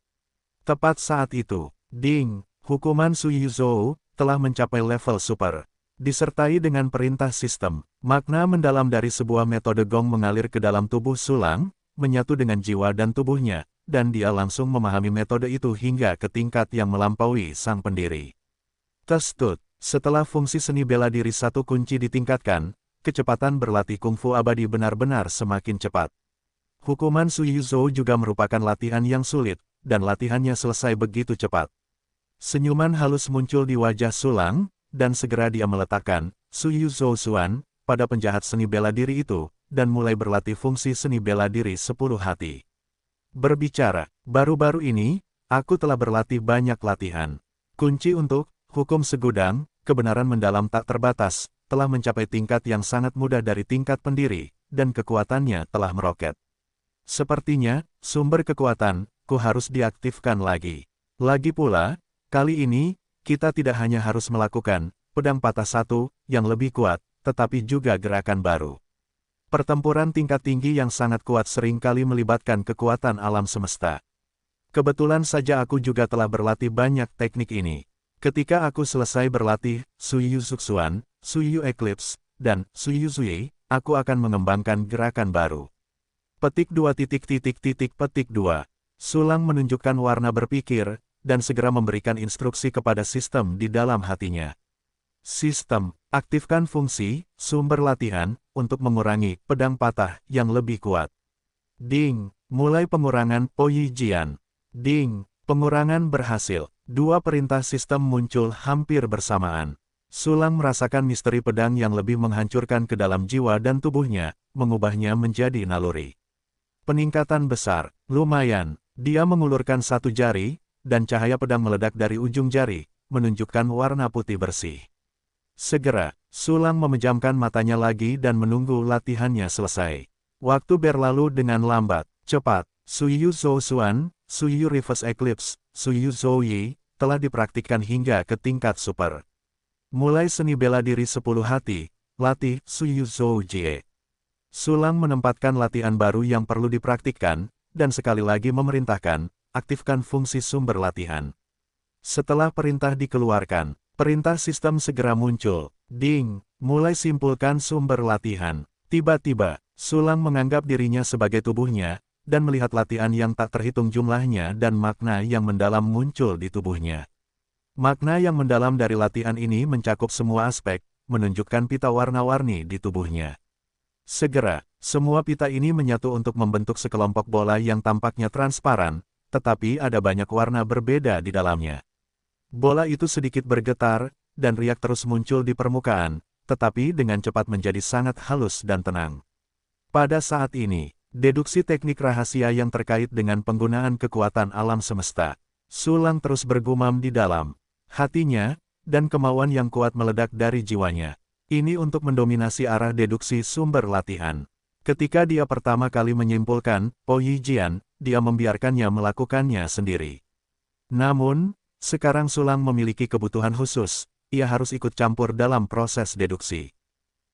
Tepat saat itu, ding, hukuman Suyu Zhou telah mencapai level super. Disertai dengan perintah sistem, makna mendalam dari sebuah metode gong mengalir ke dalam tubuh Sulang, menyatu dengan jiwa dan tubuhnya, dan dia langsung memahami metode itu hingga ke tingkat yang melampaui sang pendiri. Testut, setelah fungsi seni bela diri satu kunci ditingkatkan, kecepatan berlatih kungfu abadi benar-benar semakin cepat. Hukuman Suyu Zhou juga merupakan latihan yang sulit, dan latihannya selesai begitu cepat. Senyuman halus muncul di wajah Sulang, dan segera dia meletakkan Suyu Zhou Xuan pada penjahat seni bela diri itu, dan mulai berlatih fungsi seni bela diri 10 hati. Berbicara, baru-baru ini, aku telah berlatih banyak latihan. Kunci untuk hukum segudang, kebenaran mendalam tak terbatas, telah mencapai tingkat yang sangat mudah dari tingkat pendiri, dan kekuatannya telah meroket. Sepertinya, sumber kekuatanku harus diaktifkan lagi. Lagi pula, kali ini, kita tidak hanya harus melakukan pedang patah satu yang lebih kuat, tetapi juga gerakan baru. Pertempuran tingkat tinggi yang sangat kuat seringkali melibatkan kekuatan alam semesta. Kebetulan saja aku juga telah berlatih banyak teknik ini. Ketika aku selesai berlatih Suiyu Zuxuan, Suiyu Eclipse, dan Suiyu Zui, aku akan mengembangkan gerakan baru. Petik 2 petik 2. Sulang menunjukkan warna berpikir, dan segera memberikan instruksi kepada sistem di dalam hatinya. Sistem, aktifkan fungsi, sumber latihan, untuk mengurangi pedang patah yang lebih kuat. Ding, mulai pengurangan Poyijian. Ding, pengurangan berhasil. Dua perintah sistem muncul hampir bersamaan. Sulang merasakan misteri pedang yang lebih menghancurkan ke dalam jiwa dan tubuhnya, mengubahnya menjadi naluri. Peningkatan besar, lumayan. Dia mengulurkan satu jari, dan cahaya pedang meledak dari ujung jari, menunjukkan warna putih bersih. Segera, Sulang memejamkan matanya lagi dan menunggu latihannya selesai. Waktu berlalu dengan lambat, cepat. Suiyu Zouxuan, Suiyu Reverse Eclipse, Suiyu Zouyi, telah dipraktikkan hingga ke tingkat super. Mulai seni bela diri 10 hati, latih Suiyu Zoujie. Sulang menempatkan latihan baru yang perlu dipraktikkan, dan sekali lagi memerintahkan, aktifkan fungsi sumber latihan. Setelah perintah dikeluarkan, perintah sistem segera muncul. Ding, mulai simpulkan sumber latihan. Tiba-tiba, Sulang menganggap dirinya sebagai tubuhnya, dan melihat latihan yang tak terhitung jumlahnya dan makna yang mendalam muncul di tubuhnya. Makna yang mendalam dari latihan ini mencakup semua aspek, menunjukkan pita warna-warni di tubuhnya. Segera, semua pita ini menyatu untuk membentuk sekelompok bola yang tampaknya transparan, tetapi ada banyak warna berbeda di dalamnya. Bola itu sedikit bergetar, dan riak terus muncul di permukaan, tetapi dengan cepat menjadi sangat halus dan tenang. Pada saat ini, deduksi teknik rahasia yang terkait dengan penggunaan kekuatan alam semesta. Sulang terus bergumam di dalam hatinya, dan kemauan yang kuat meledak dari jiwanya. Ini untuk mendominasi arah deduksi sumber latihan. Ketika dia pertama kali menyimpulkan Poyijian, dia membiarkannya melakukannya sendiri. Namun, sekarang Sulang memiliki kebutuhan khusus, ia harus ikut campur dalam proses deduksi.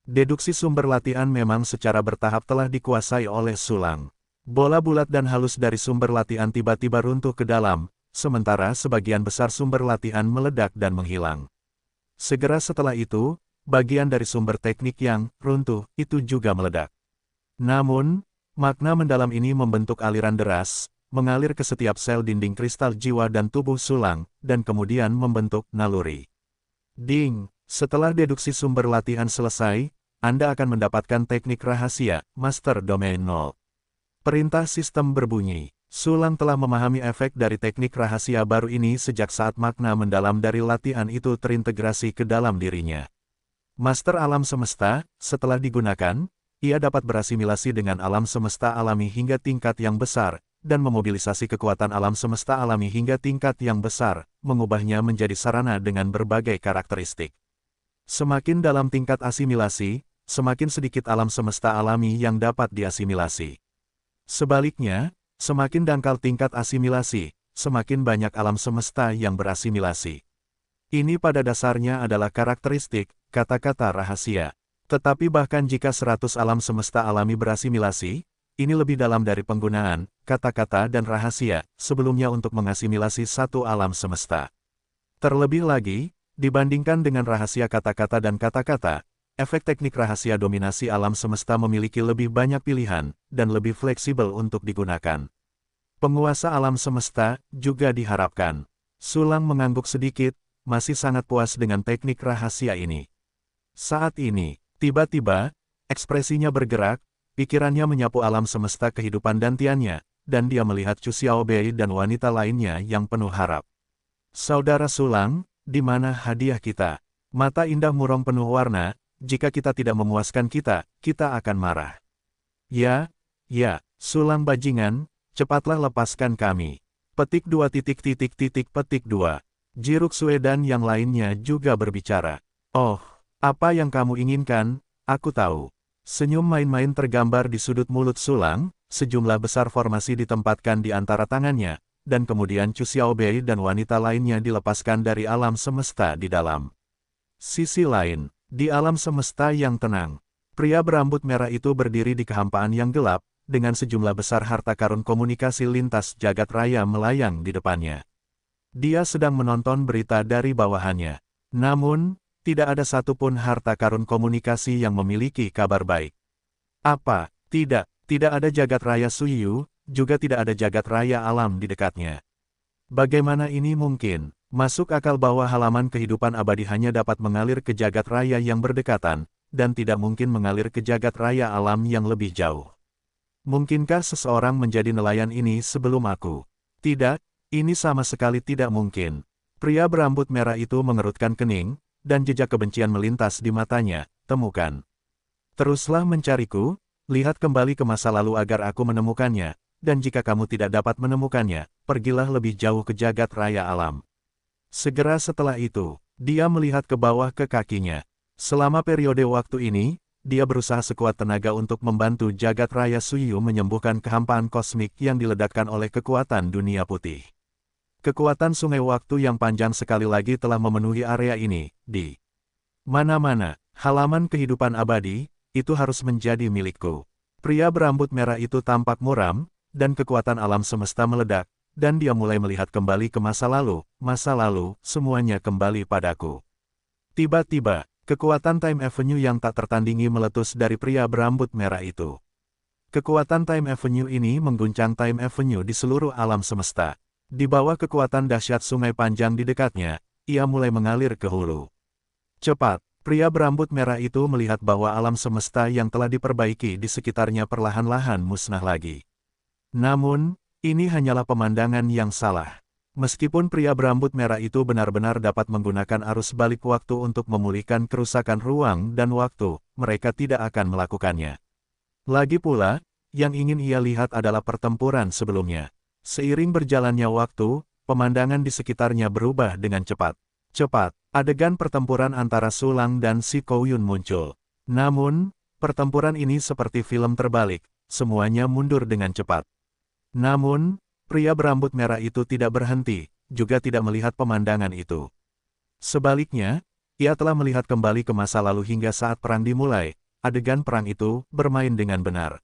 Deduksi sumber latihan memang secara bertahap telah dikuasai oleh Sulang. Bola bulat dan halus dari sumber latihan tiba-tiba runtuh ke dalam, sementara sebagian besar sumber latihan meledak dan menghilang. Segera setelah itu, bagian dari sumber teknik yang runtuh itu juga meledak. Namun, makna mendalam ini membentuk aliran deras, mengalir ke setiap sel dinding kristal jiwa dan tubuh Sulang, dan kemudian membentuk naluri. Ding, setelah deduksi sumber latihan selesai, Anda akan mendapatkan teknik rahasia, Master Domain 0. Perintah sistem berbunyi. Sulang telah memahami efek dari teknik rahasia baru ini sejak saat makna mendalam dari latihan itu terintegrasi ke dalam dirinya. Master alam semesta, setelah digunakan, ia dapat berasimilasi dengan alam semesta alami hingga tingkat yang besar, dan memobilisasi kekuatan alam semesta alami hingga tingkat yang besar, mengubahnya menjadi sarana dengan berbagai karakteristik. Semakin dalam tingkat asimilasi, semakin sedikit alam semesta alami yang dapat diasimilasi. Sebaliknya, semakin dangkal tingkat asimilasi, semakin banyak alam semesta yang berasimilasi. Ini pada dasarnya adalah karakteristik, kata-kata rahasia. Tetapi bahkan jika 100 alam semesta alami berasimilasi, ini lebih dalam dari penggunaan kata-kata dan rahasia sebelumnya untuk mengasimilasi satu alam semesta. Terlebih lagi, dibandingkan dengan rahasia kata-kata dan kata-kata, efek teknik rahasia dominasi alam semesta memiliki lebih banyak pilihan, dan lebih fleksibel untuk digunakan. Penguasa alam semesta juga diharapkan. Sulang mengangguk sedikit, masih sangat puas dengan teknik rahasia ini. Saat ini, tiba-tiba, ekspresinya bergerak, pikirannya menyapu alam semesta kehidupan dantiannya, dan dia melihat Chu Xiaobei dan wanita lainnya yang penuh harap. Saudara Sulang, di mana hadiah kita? Mata indah Murong penuh warna, jika kita tidak memuaskan kita, kita akan marah. Ya, Sulang bajingan, cepatlah lepaskan kami. Petik 2 petik 2. Jiruk Sue dan yang lainnya juga berbicara. Oh, apa yang kamu inginkan, aku tahu. Senyum main-main tergambar di sudut mulut Sulang, sejumlah besar formasi ditempatkan di antara tangannya, dan kemudian Chu Xiaobei dan wanita lainnya dilepaskan dari alam semesta di dalam. Sisi lain, di alam semesta yang tenang, pria berambut merah itu berdiri di kehampaan yang gelap, dengan sejumlah besar harta karun komunikasi lintas jagat raya melayang di depannya. Dia sedang menonton berita dari bawahannya. Namun, tidak ada satupun harta karun komunikasi yang memiliki kabar baik. Apa? Tidak ada jagat raya Suiyu, juga tidak ada jagat raya alam di dekatnya. Bagaimana ini mungkin? Masuk akal bahwa halaman kehidupan abadi hanya dapat mengalir ke jagat raya yang berdekatan, dan tidak mungkin mengalir ke jagat raya alam yang lebih jauh. Mungkinkah seseorang menjadi nelayan ini sebelum aku? Tidak, ini sama sekali tidak mungkin. Pria berambut merah itu mengerutkan kening, dan jejak kebencian melintas di matanya. Temukan. Teruslah mencariku, lihat kembali ke masa lalu agar aku menemukannya, dan jika kamu tidak dapat menemukannya, pergilah lebih jauh ke jagat raya alam. Segera setelah itu, dia melihat ke bawah ke kakinya. Selama periode waktu ini, dia berusaha sekuat tenaga untuk membantu jagat raya Suiyu menyembuhkan kehampaan kosmik yang diledakkan oleh kekuatan dunia putih. Kekuatan sungai waktu yang panjang sekali lagi telah memenuhi area ini, di mana-mana, halaman kehidupan abadi, itu harus menjadi milikku. Pria berambut merah itu tampak muram, dan kekuatan alam semesta meledak, dan dia mulai melihat kembali ke masa lalu, semuanya kembali padaku. Tiba-tiba, kekuatan Time Avenue yang tak tertandingi meletus dari pria berambut merah itu. Kekuatan Time Avenue ini mengguncang Time Avenue di seluruh alam semesta. Di bawah kekuatan dahsyat sungai panjang di dekatnya, ia mulai mengalir ke hulu. Cepat, pria berambut merah itu melihat bahwa alam semesta yang telah diperbaiki di sekitarnya perlahan-lahan musnah lagi. Namun, ini hanyalah pemandangan yang salah. Meskipun pria berambut merah itu benar-benar dapat menggunakan arus balik waktu untuk memulihkan kerusakan ruang dan waktu, mereka tidak akan melakukannya. Lagi pula, yang ingin ia lihat adalah pertempuran sebelumnya. Seiring berjalannya waktu, pemandangan di sekitarnya berubah dengan cepat. Cepat, adegan pertempuran antara Sulang dan Si Kouyun muncul. Namun, pertempuran ini seperti film terbalik, semuanya mundur dengan cepat. Namun, pria berambut merah itu tidak berhenti, juga tidak melihat pemandangan itu. Sebaliknya, ia telah melihat kembali ke masa lalu hingga saat perang dimulai, adegan perang itu bermain dengan benar.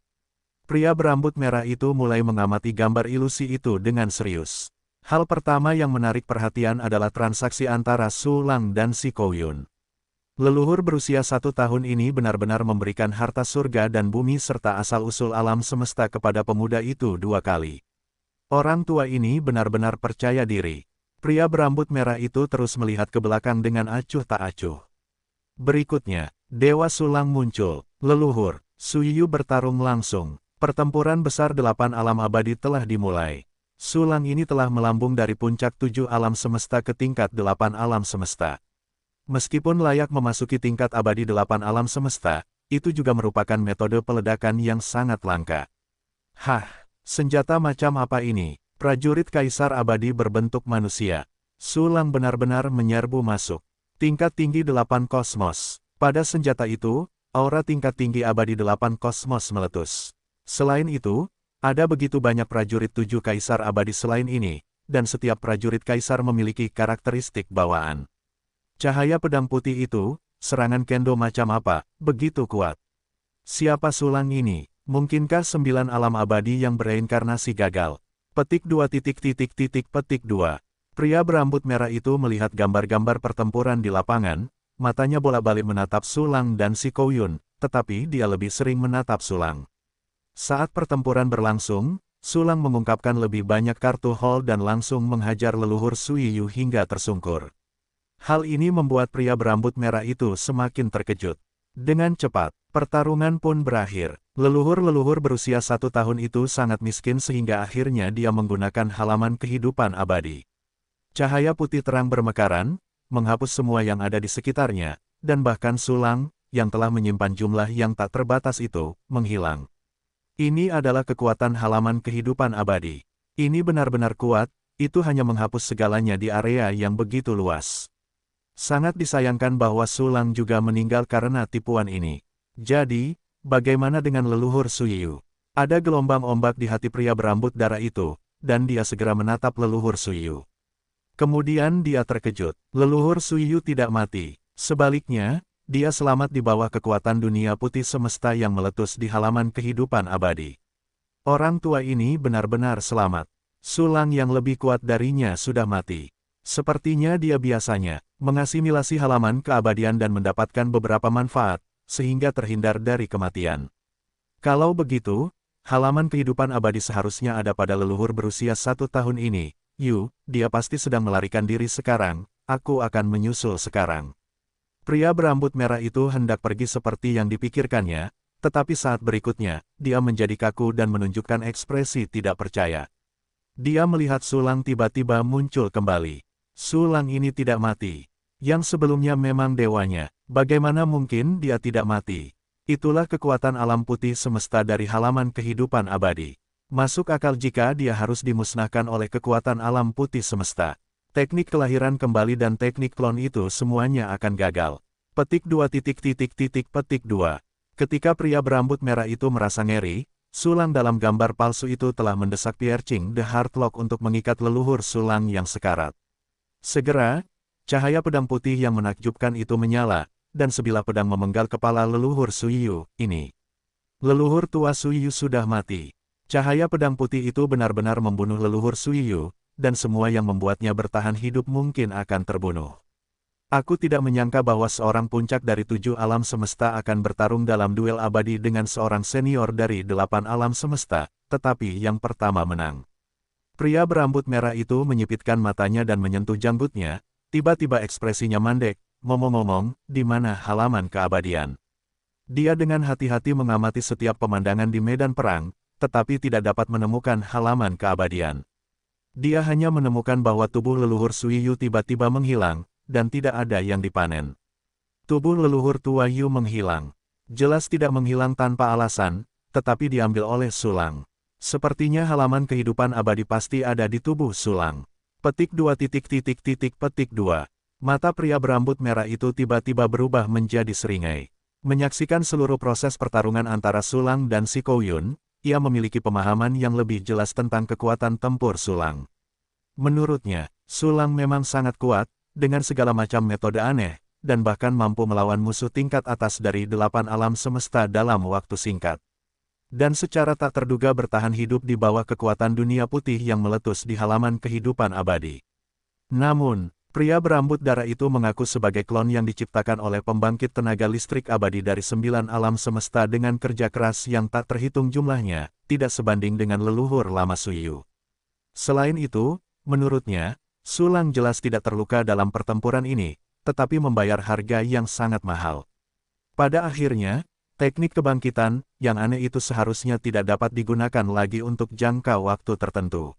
Pria berambut merah itu mulai mengamati gambar ilusi itu dengan serius. Hal pertama yang menarik perhatian adalah transaksi antara Sulang dan Si Kouyun. Leluhur berusia 1 tahun ini benar-benar memberikan harta surga dan bumi serta asal-usul alam semesta kepada pemuda itu 2 kali. Orang tua ini benar-benar percaya diri. Pria berambut merah itu terus melihat ke belakang dengan acuh tak acuh. Berikutnya, Dewa Sulang muncul. Leluhur, Suiyu bertarung langsung. Pertempuran besar 8 alam abadi telah dimulai. Sulang ini telah melambung dari puncak 7 alam semesta ke tingkat 8 alam semesta. Meskipun layak memasuki tingkat abadi 8 alam semesta, itu juga merupakan metode peledakan yang sangat langka. Hah, senjata macam apa ini? Prajurit Kaisar Abadi berbentuk manusia. Sulang benar-benar menyerbu masuk. Tingkat tinggi 8 kosmos. Pada senjata itu, aura tingkat tinggi abadi 8 kosmos meletus. Selain itu, ada begitu banyak prajurit 7 Kaisar Abadi selain ini, dan setiap prajurit Kaisar memiliki karakteristik bawaan. Cahaya pedang putih itu, serangan kendo macam apa, begitu kuat. Siapa Sulang ini? Mungkinkah 9 alam abadi yang bereinkarnasi gagal? Petik 2 petik 2. Pria berambut merah itu melihat gambar-gambar pertempuran di lapangan, matanya bolak-balik menatap Sulang dan Si Kouyun, tetapi dia lebih sering menatap Sulang. Saat pertempuran berlangsung, Sulang mengungkapkan lebih banyak kartu hall dan langsung menghajar leluhur Suiyu hingga tersungkur. Hal ini membuat pria berambut merah itu semakin terkejut. Dengan cepat, pertarungan pun berakhir. Leluhur-leluhur berusia 1 tahun itu sangat miskin sehingga akhirnya dia menggunakan halaman kehidupan abadi. Cahaya putih terang bermekaran, menghapus semua yang ada di sekitarnya, dan bahkan Sulang, yang telah menyimpan jumlah yang tak terbatas itu, menghilang. Ini adalah kekuatan halaman kehidupan abadi. Ini benar-benar kuat, itu hanya menghapus segalanya di area yang begitu luas. Sangat disayangkan bahwa Sulang juga meninggal karena tipuan ini. Jadi, bagaimana dengan leluhur Suiyu? Ada gelombang ombak di hati pria berambut darah itu, dan dia segera menatap leluhur Suiyu. Kemudian dia terkejut. Leluhur Suiyu tidak mati. Sebaliknya, dia selamat di bawah kekuatan dunia putih semesta yang meletus di halaman kehidupan abadi. Orang tua ini benar-benar selamat. Sulang yang lebih kuat darinya sudah mati. Sepertinya dia biasanya mengasimilasi halaman keabadian dan mendapatkan beberapa manfaat, sehingga terhindar dari kematian. Kalau begitu, halaman kehidupan abadi seharusnya ada pada leluhur berusia 1 tahun ini. Dia pasti sedang melarikan diri sekarang, aku akan menyusul sekarang. Pria berambut merah itu hendak pergi seperti yang dipikirkannya, tetapi saat berikutnya, dia menjadi kaku dan menunjukkan ekspresi tidak percaya. Dia melihat Sulang tiba-tiba muncul kembali. Sulang ini tidak mati. Yang sebelumnya memang dewanya, bagaimana mungkin dia tidak mati? Itulah kekuatan alam putih semesta dari halaman kehidupan abadi. Masuk akal jika dia harus dimusnahkan oleh kekuatan alam putih semesta. Teknik kelahiran kembali dan teknik klon itu semuanya akan gagal. Petik 2 petik 2. Ketika pria berambut merah itu merasa ngeri, Sulang dalam gambar palsu itu telah mendesak Piercing the Heartlock untuk mengikat leluhur Sulang yang sekarat. Segera, cahaya pedang putih yang menakjubkan itu menyala, dan sebilah pedang memenggal kepala leluhur Suiyu ini. Leluhur tua Suiyu sudah mati. Cahaya pedang putih itu benar-benar membunuh leluhur Suiyu, dan semua yang membuatnya bertahan hidup mungkin akan terbunuh. Aku tidak menyangka bahwa seorang puncak dari 7 alam semesta akan bertarung dalam duel abadi dengan seorang senior dari 8 alam semesta, tetapi yang pertama menang. Pria berambut merah itu menyipitkan matanya dan menyentuh janggutnya, tiba-tiba ekspresinya mandek, ngomong-ngomong, di mana halaman keabadian? Dia dengan hati-hati mengamati setiap pemandangan di medan perang, tetapi tidak dapat menemukan halaman keabadian. Dia hanya menemukan bahwa tubuh leluhur Suiyu tiba-tiba menghilang, dan tidak ada yang dipanen. Tubuh leluhur tua Yu menghilang. Jelas tidak menghilang tanpa alasan, tetapi diambil oleh Sulang. Sepertinya halaman kehidupan abadi pasti ada di tubuh Sulang. Petik 2 petik 2. Mata pria berambut merah itu tiba-tiba berubah menjadi seringai. Menyaksikan seluruh proses pertarungan antara Sulang dan Si Kouyun, ia memiliki pemahaman yang lebih jelas tentang kekuatan tempur Sulang. Menurutnya, Sulang memang sangat kuat, dengan segala macam metode aneh, dan bahkan mampu melawan musuh tingkat atas dari 8 alam semesta dalam waktu singkat. Dan secara tak terduga bertahan hidup di bawah kekuatan dunia putih yang meletus di halaman kehidupan abadi. Namun, pria berambut darah itu mengaku sebagai klon yang diciptakan oleh pembangkit tenaga listrik abadi dari 9 alam semesta dengan kerja keras yang tak terhitung jumlahnya, tidak sebanding dengan leluhur lama Suiyu. Selain itu, menurutnya, Sulang jelas tidak terluka dalam pertempuran ini, tetapi membayar harga yang sangat mahal. Pada akhirnya, teknik kebangkitan yang aneh itu seharusnya tidak dapat digunakan lagi untuk jangka waktu tertentu.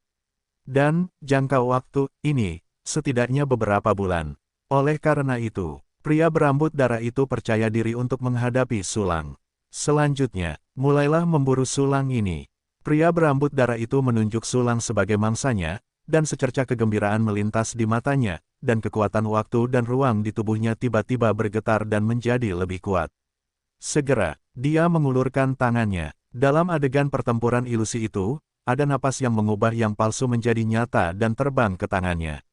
Dan, jangka waktu ini, setidaknya beberapa bulan. Oleh karena itu, pria berambut darah itu percaya diri untuk menghadapi Sulang. Selanjutnya, mulailah memburu Sulang ini. Pria berambut darah itu menunjuk Sulang sebagai mangsanya, dan secercah kegembiraan melintas di matanya, dan kekuatan waktu dan ruang di tubuhnya tiba-tiba bergetar dan menjadi lebih kuat. Segera, dia mengulurkan tangannya. Dalam adegan pertempuran ilusi itu, ada napas yang mengubah yang palsu menjadi nyata dan terbang ke tangannya.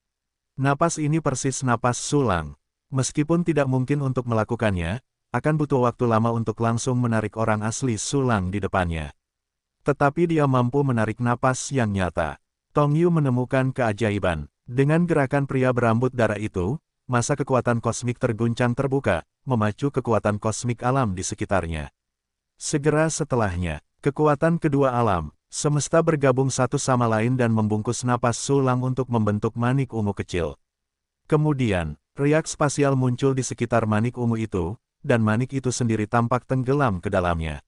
Napas ini persis napas Sulang. Meskipun tidak mungkin untuk melakukannya, akan butuh waktu lama untuk langsung menarik orang asli Sulang di depannya. Tetapi dia mampu menarik napas yang nyata. Tong Yu menemukan keajaiban. Dengan gerakan pria berambut darah itu, masa kekuatan kosmik terguncang terbuka, memacu kekuatan kosmik alam di sekitarnya. Segera setelahnya, kekuatan kedua alam, semesta bergabung satu sama lain dan membungkus napas Sulang untuk membentuk manik ungu kecil. Kemudian, riak spasial muncul di sekitar manik ungu itu, dan manik itu sendiri tampak tenggelam ke dalamnya.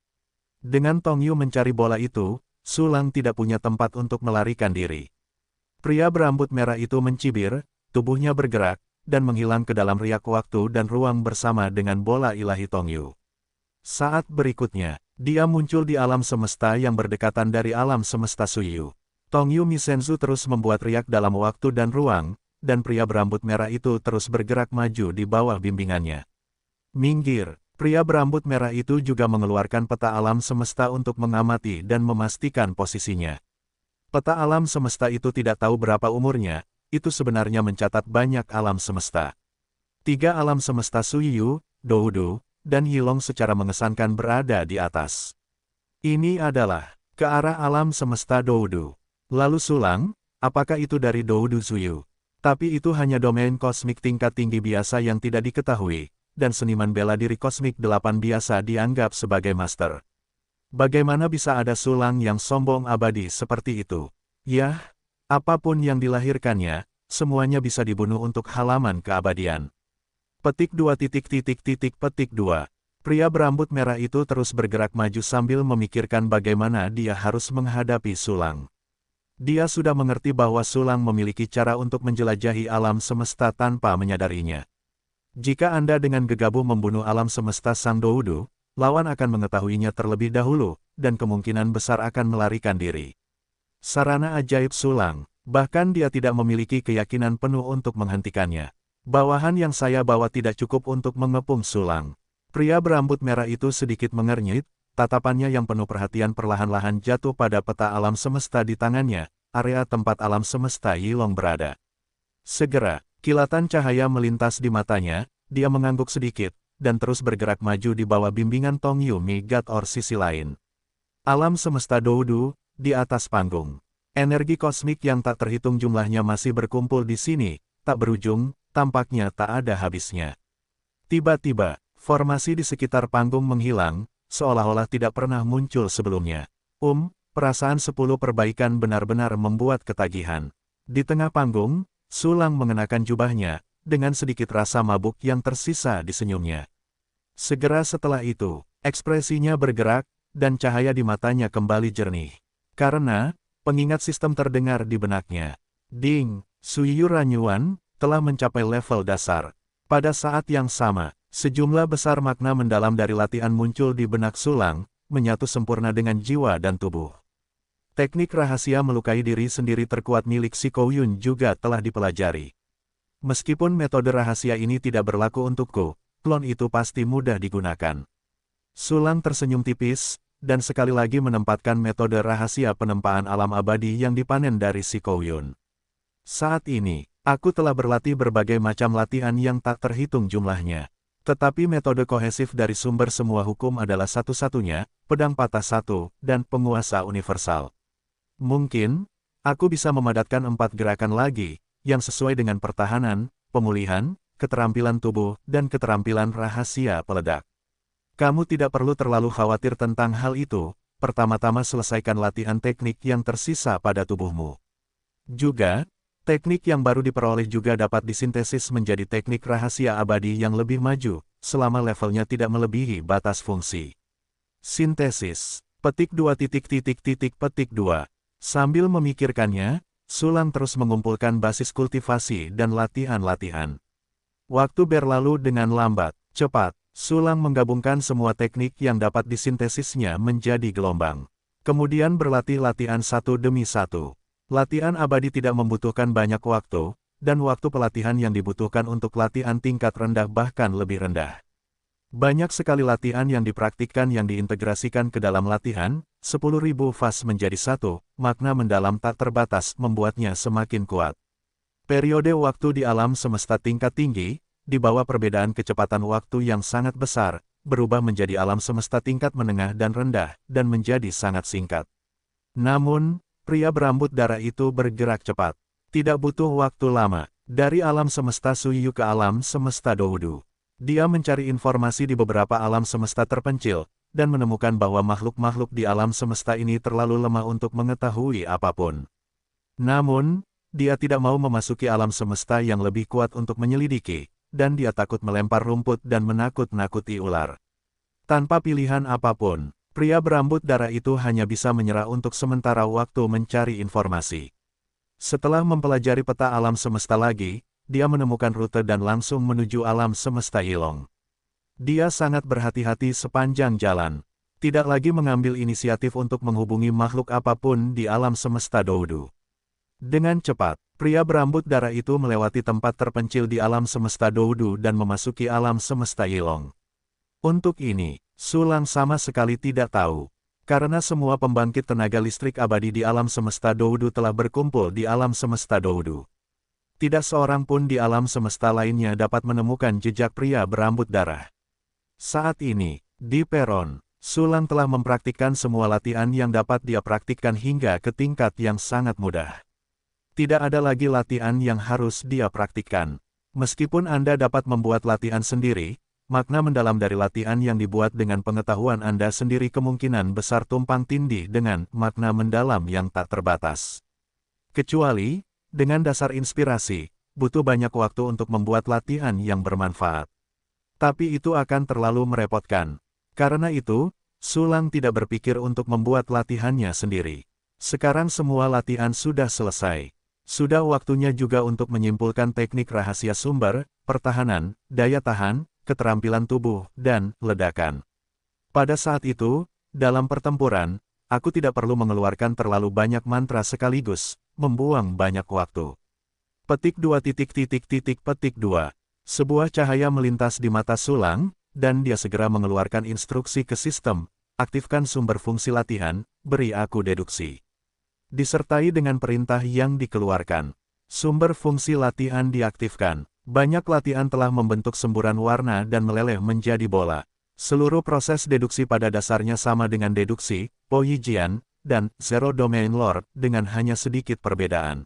Dengan Tong Yu mencari bola itu, Sulang tidak punya tempat untuk melarikan diri. Pria berambut merah itu mencibir, tubuhnya bergerak, dan menghilang ke dalam riak waktu dan ruang bersama dengan bola ilahi Tong Yu. Saat berikutnya, dia muncul di alam semesta yang berdekatan dari alam semesta Suiyu. Tong Yu Misenzu terus membuat riak dalam waktu dan ruang, dan pria berambut merah itu terus bergerak maju di bawah bimbingannya. Minggir! Pria berambut merah itu juga mengeluarkan peta alam semesta untuk mengamati dan memastikan posisinya. Peta alam semesta itu tidak tahu berapa umurnya, itu sebenarnya mencatat banyak alam semesta. 3 alam semesta Suiyu, Doudu, dan Yilong secara mengesankan berada di atas. Ini adalah ke arah alam semesta Doudu. Lalu Sulang, apakah itu dari Doudu Suiyu? Tapi itu hanya domain kosmik tingkat tinggi biasa yang tidak diketahui, dan seniman bela diri kosmik 8 biasa dianggap sebagai master. Bagaimana bisa ada sulang yang sombong abadi seperti itu? Yah, apapun yang dilahirkannya, semuanya bisa dibunuh untuk halaman keabadian. Petik 2 petik 2. Pria berambut merah itu terus bergerak maju sambil memikirkan bagaimana dia harus menghadapi sulang. Dia sudah mengerti bahwa sulang memiliki cara untuk menjelajahi alam semesta tanpa menyadarinya. Jika Anda dengan gegabah membunuh alam semesta Sang Doudu, lawan akan mengetahuinya terlebih dahulu, dan kemungkinan besar akan melarikan diri. Sarana ajaib sulang, bahkan dia tidak memiliki keyakinan penuh untuk menghentikannya. Bawahan yang saya bawa tidak cukup untuk mengepung sulang. Pria berambut merah itu sedikit mengernyit, tatapannya yang penuh perhatian perlahan-lahan jatuh pada peta alam semesta di tangannya, area tempat alam semesta Yilong berada. Segera, kilatan cahaya melintas di matanya, dia mengangguk sedikit, dan terus bergerak maju di bawah bimbingan Tong Yumi God Or sisi lain. Alam semesta Doudu, di atas panggung. Energi kosmik yang tak terhitung jumlahnya masih berkumpul di sini, tak berujung, tampaknya tak ada habisnya. Tiba-tiba, formasi di sekitar panggung menghilang, seolah-olah tidak pernah muncul sebelumnya. Perasaan 10 perbaikan benar-benar membuat ketagihan. Di tengah panggung, sulang mengenakan jubahnya, dengan sedikit rasa mabuk yang tersisa di senyumnya. Segera setelah itu, ekspresinya bergerak, dan cahaya di matanya kembali jernih. Karena, pengingat sistem terdengar di benaknya. Ding, Suiyu Ranyuan, telah mencapai level dasar. Pada saat yang sama, sejumlah besar makna mendalam dari latihan muncul di benak sulang, menyatu sempurna dengan jiwa dan tubuh. Teknik rahasia melukai diri sendiri terkuat milik Si Kouyun juga telah dipelajari. Meskipun metode rahasia ini tidak berlaku untukku, klon itu pasti mudah digunakan. Sulang tersenyum tipis, dan sekali lagi menempatkan metode rahasia penempaan alam abadi yang dipanen dari Si Kouyun. Saat ini, aku telah berlatih berbagai macam latihan yang tak terhitung jumlahnya. Tetapi metode kohesif dari sumber semua hukum adalah satu-satunya, pedang patah satu, dan penguasa universal. Mungkin, aku bisa memadatkan 4 gerakan lagi, yang sesuai dengan pertahanan, pemulihan, keterampilan tubuh, dan keterampilan rahasia peledak. Kamu tidak perlu terlalu khawatir tentang hal itu, pertama-tama selesaikan latihan teknik yang tersisa pada tubuhmu. Juga, teknik yang baru diperoleh juga dapat disintesis menjadi teknik rahasia abadi yang lebih maju, selama levelnya tidak melebihi batas fungsi. Sintesis. Petik 2 petik 2. Sambil memikirkannya, sulang terus mengumpulkan basis kultivasi dan latihan-latihan. Waktu berlalu dengan lambat, cepat, sulang menggabungkan semua teknik yang dapat disintesisnya menjadi gelombang. Kemudian berlatih latihan satu demi satu. Latihan abadi tidak membutuhkan banyak waktu, dan waktu pelatihan yang dibutuhkan untuk latihan tingkat rendah bahkan lebih rendah. Banyak sekali latihan yang dipraktikkan yang diintegrasikan ke dalam latihan, 10.000 fas menjadi satu, makna mendalam tak terbatas membuatnya semakin kuat. Periode waktu di alam semesta tingkat tinggi, di bawah perbedaan kecepatan waktu yang sangat besar, berubah menjadi alam semesta tingkat menengah dan rendah, dan menjadi sangat singkat. Namun, pria berambut darah itu bergerak cepat. Tidak butuh waktu lama, dari alam semesta Suiyu ke alam semesta Doudu. Dia mencari informasi di beberapa alam semesta terpencil, dan menemukan bahwa makhluk-makhluk di alam semesta ini terlalu lemah untuk mengetahui apapun. Namun, dia tidak mau memasuki alam semesta yang lebih kuat untuk menyelidiki, dan dia takut melempar rumput dan menakut-nakuti ular. Tanpa pilihan apapun, pria berambut darah itu hanya bisa menyerah untuk sementara waktu mencari informasi. Setelah mempelajari peta alam semesta lagi, dia menemukan rute dan langsung menuju alam semesta Yilong. Dia sangat berhati-hati sepanjang jalan, tidak lagi mengambil inisiatif untuk menghubungi makhluk apapun di alam semesta Doudu. Dengan cepat, pria berambut darah itu melewati tempat terpencil di alam semesta Doudu dan memasuki alam semesta Yilong. Untuk ini, sulang sama sekali tidak tahu, karena semua pembangkit tenaga listrik abadi di alam semesta Doudu telah berkumpul di alam semesta Doudu. Tidak seorang pun di alam semesta lainnya dapat menemukan jejak pria berambut darah. Saat ini, di peron, sulang telah mempraktikkan semua latihan yang dapat dia praktikkan hingga ke tingkat yang sangat mudah. Tidak ada lagi latihan yang harus dia praktikkan. Meskipun Anda dapat membuat latihan sendiri, makna mendalam dari latihan yang dibuat dengan pengetahuan Anda sendiri kemungkinan besar tumpang tindih dengan makna mendalam yang tak terbatas. Kecuali, dengan dasar inspirasi, butuh banyak waktu untuk membuat latihan yang bermanfaat. Tapi itu akan terlalu merepotkan. Karena itu, Sulang tidak berpikir untuk membuat latihannya sendiri. Sekarang semua latihan sudah selesai. Sudah waktunya juga untuk menyimpulkan teknik rahasia sumber, pertahanan, daya tahan, keterampilan tubuh, dan ledakan. Pada saat itu, dalam pertempuran, aku tidak perlu mengeluarkan terlalu banyak mantra sekaligus, membuang banyak waktu. Petik 2 petik 2. Sebuah cahaya melintas di mata Sulang, dan dia segera mengeluarkan instruksi ke sistem, aktifkan sumber fungsi latihan, beri aku deduksi. Disertai dengan perintah yang dikeluarkan. Sumber fungsi latihan diaktifkan. Banyak latihan telah membentuk semburan warna dan meleleh menjadi bola. Seluruh proses deduksi pada dasarnya sama dengan deduksi, Poyijian, dan Zero Domain Lord dengan hanya sedikit perbedaan.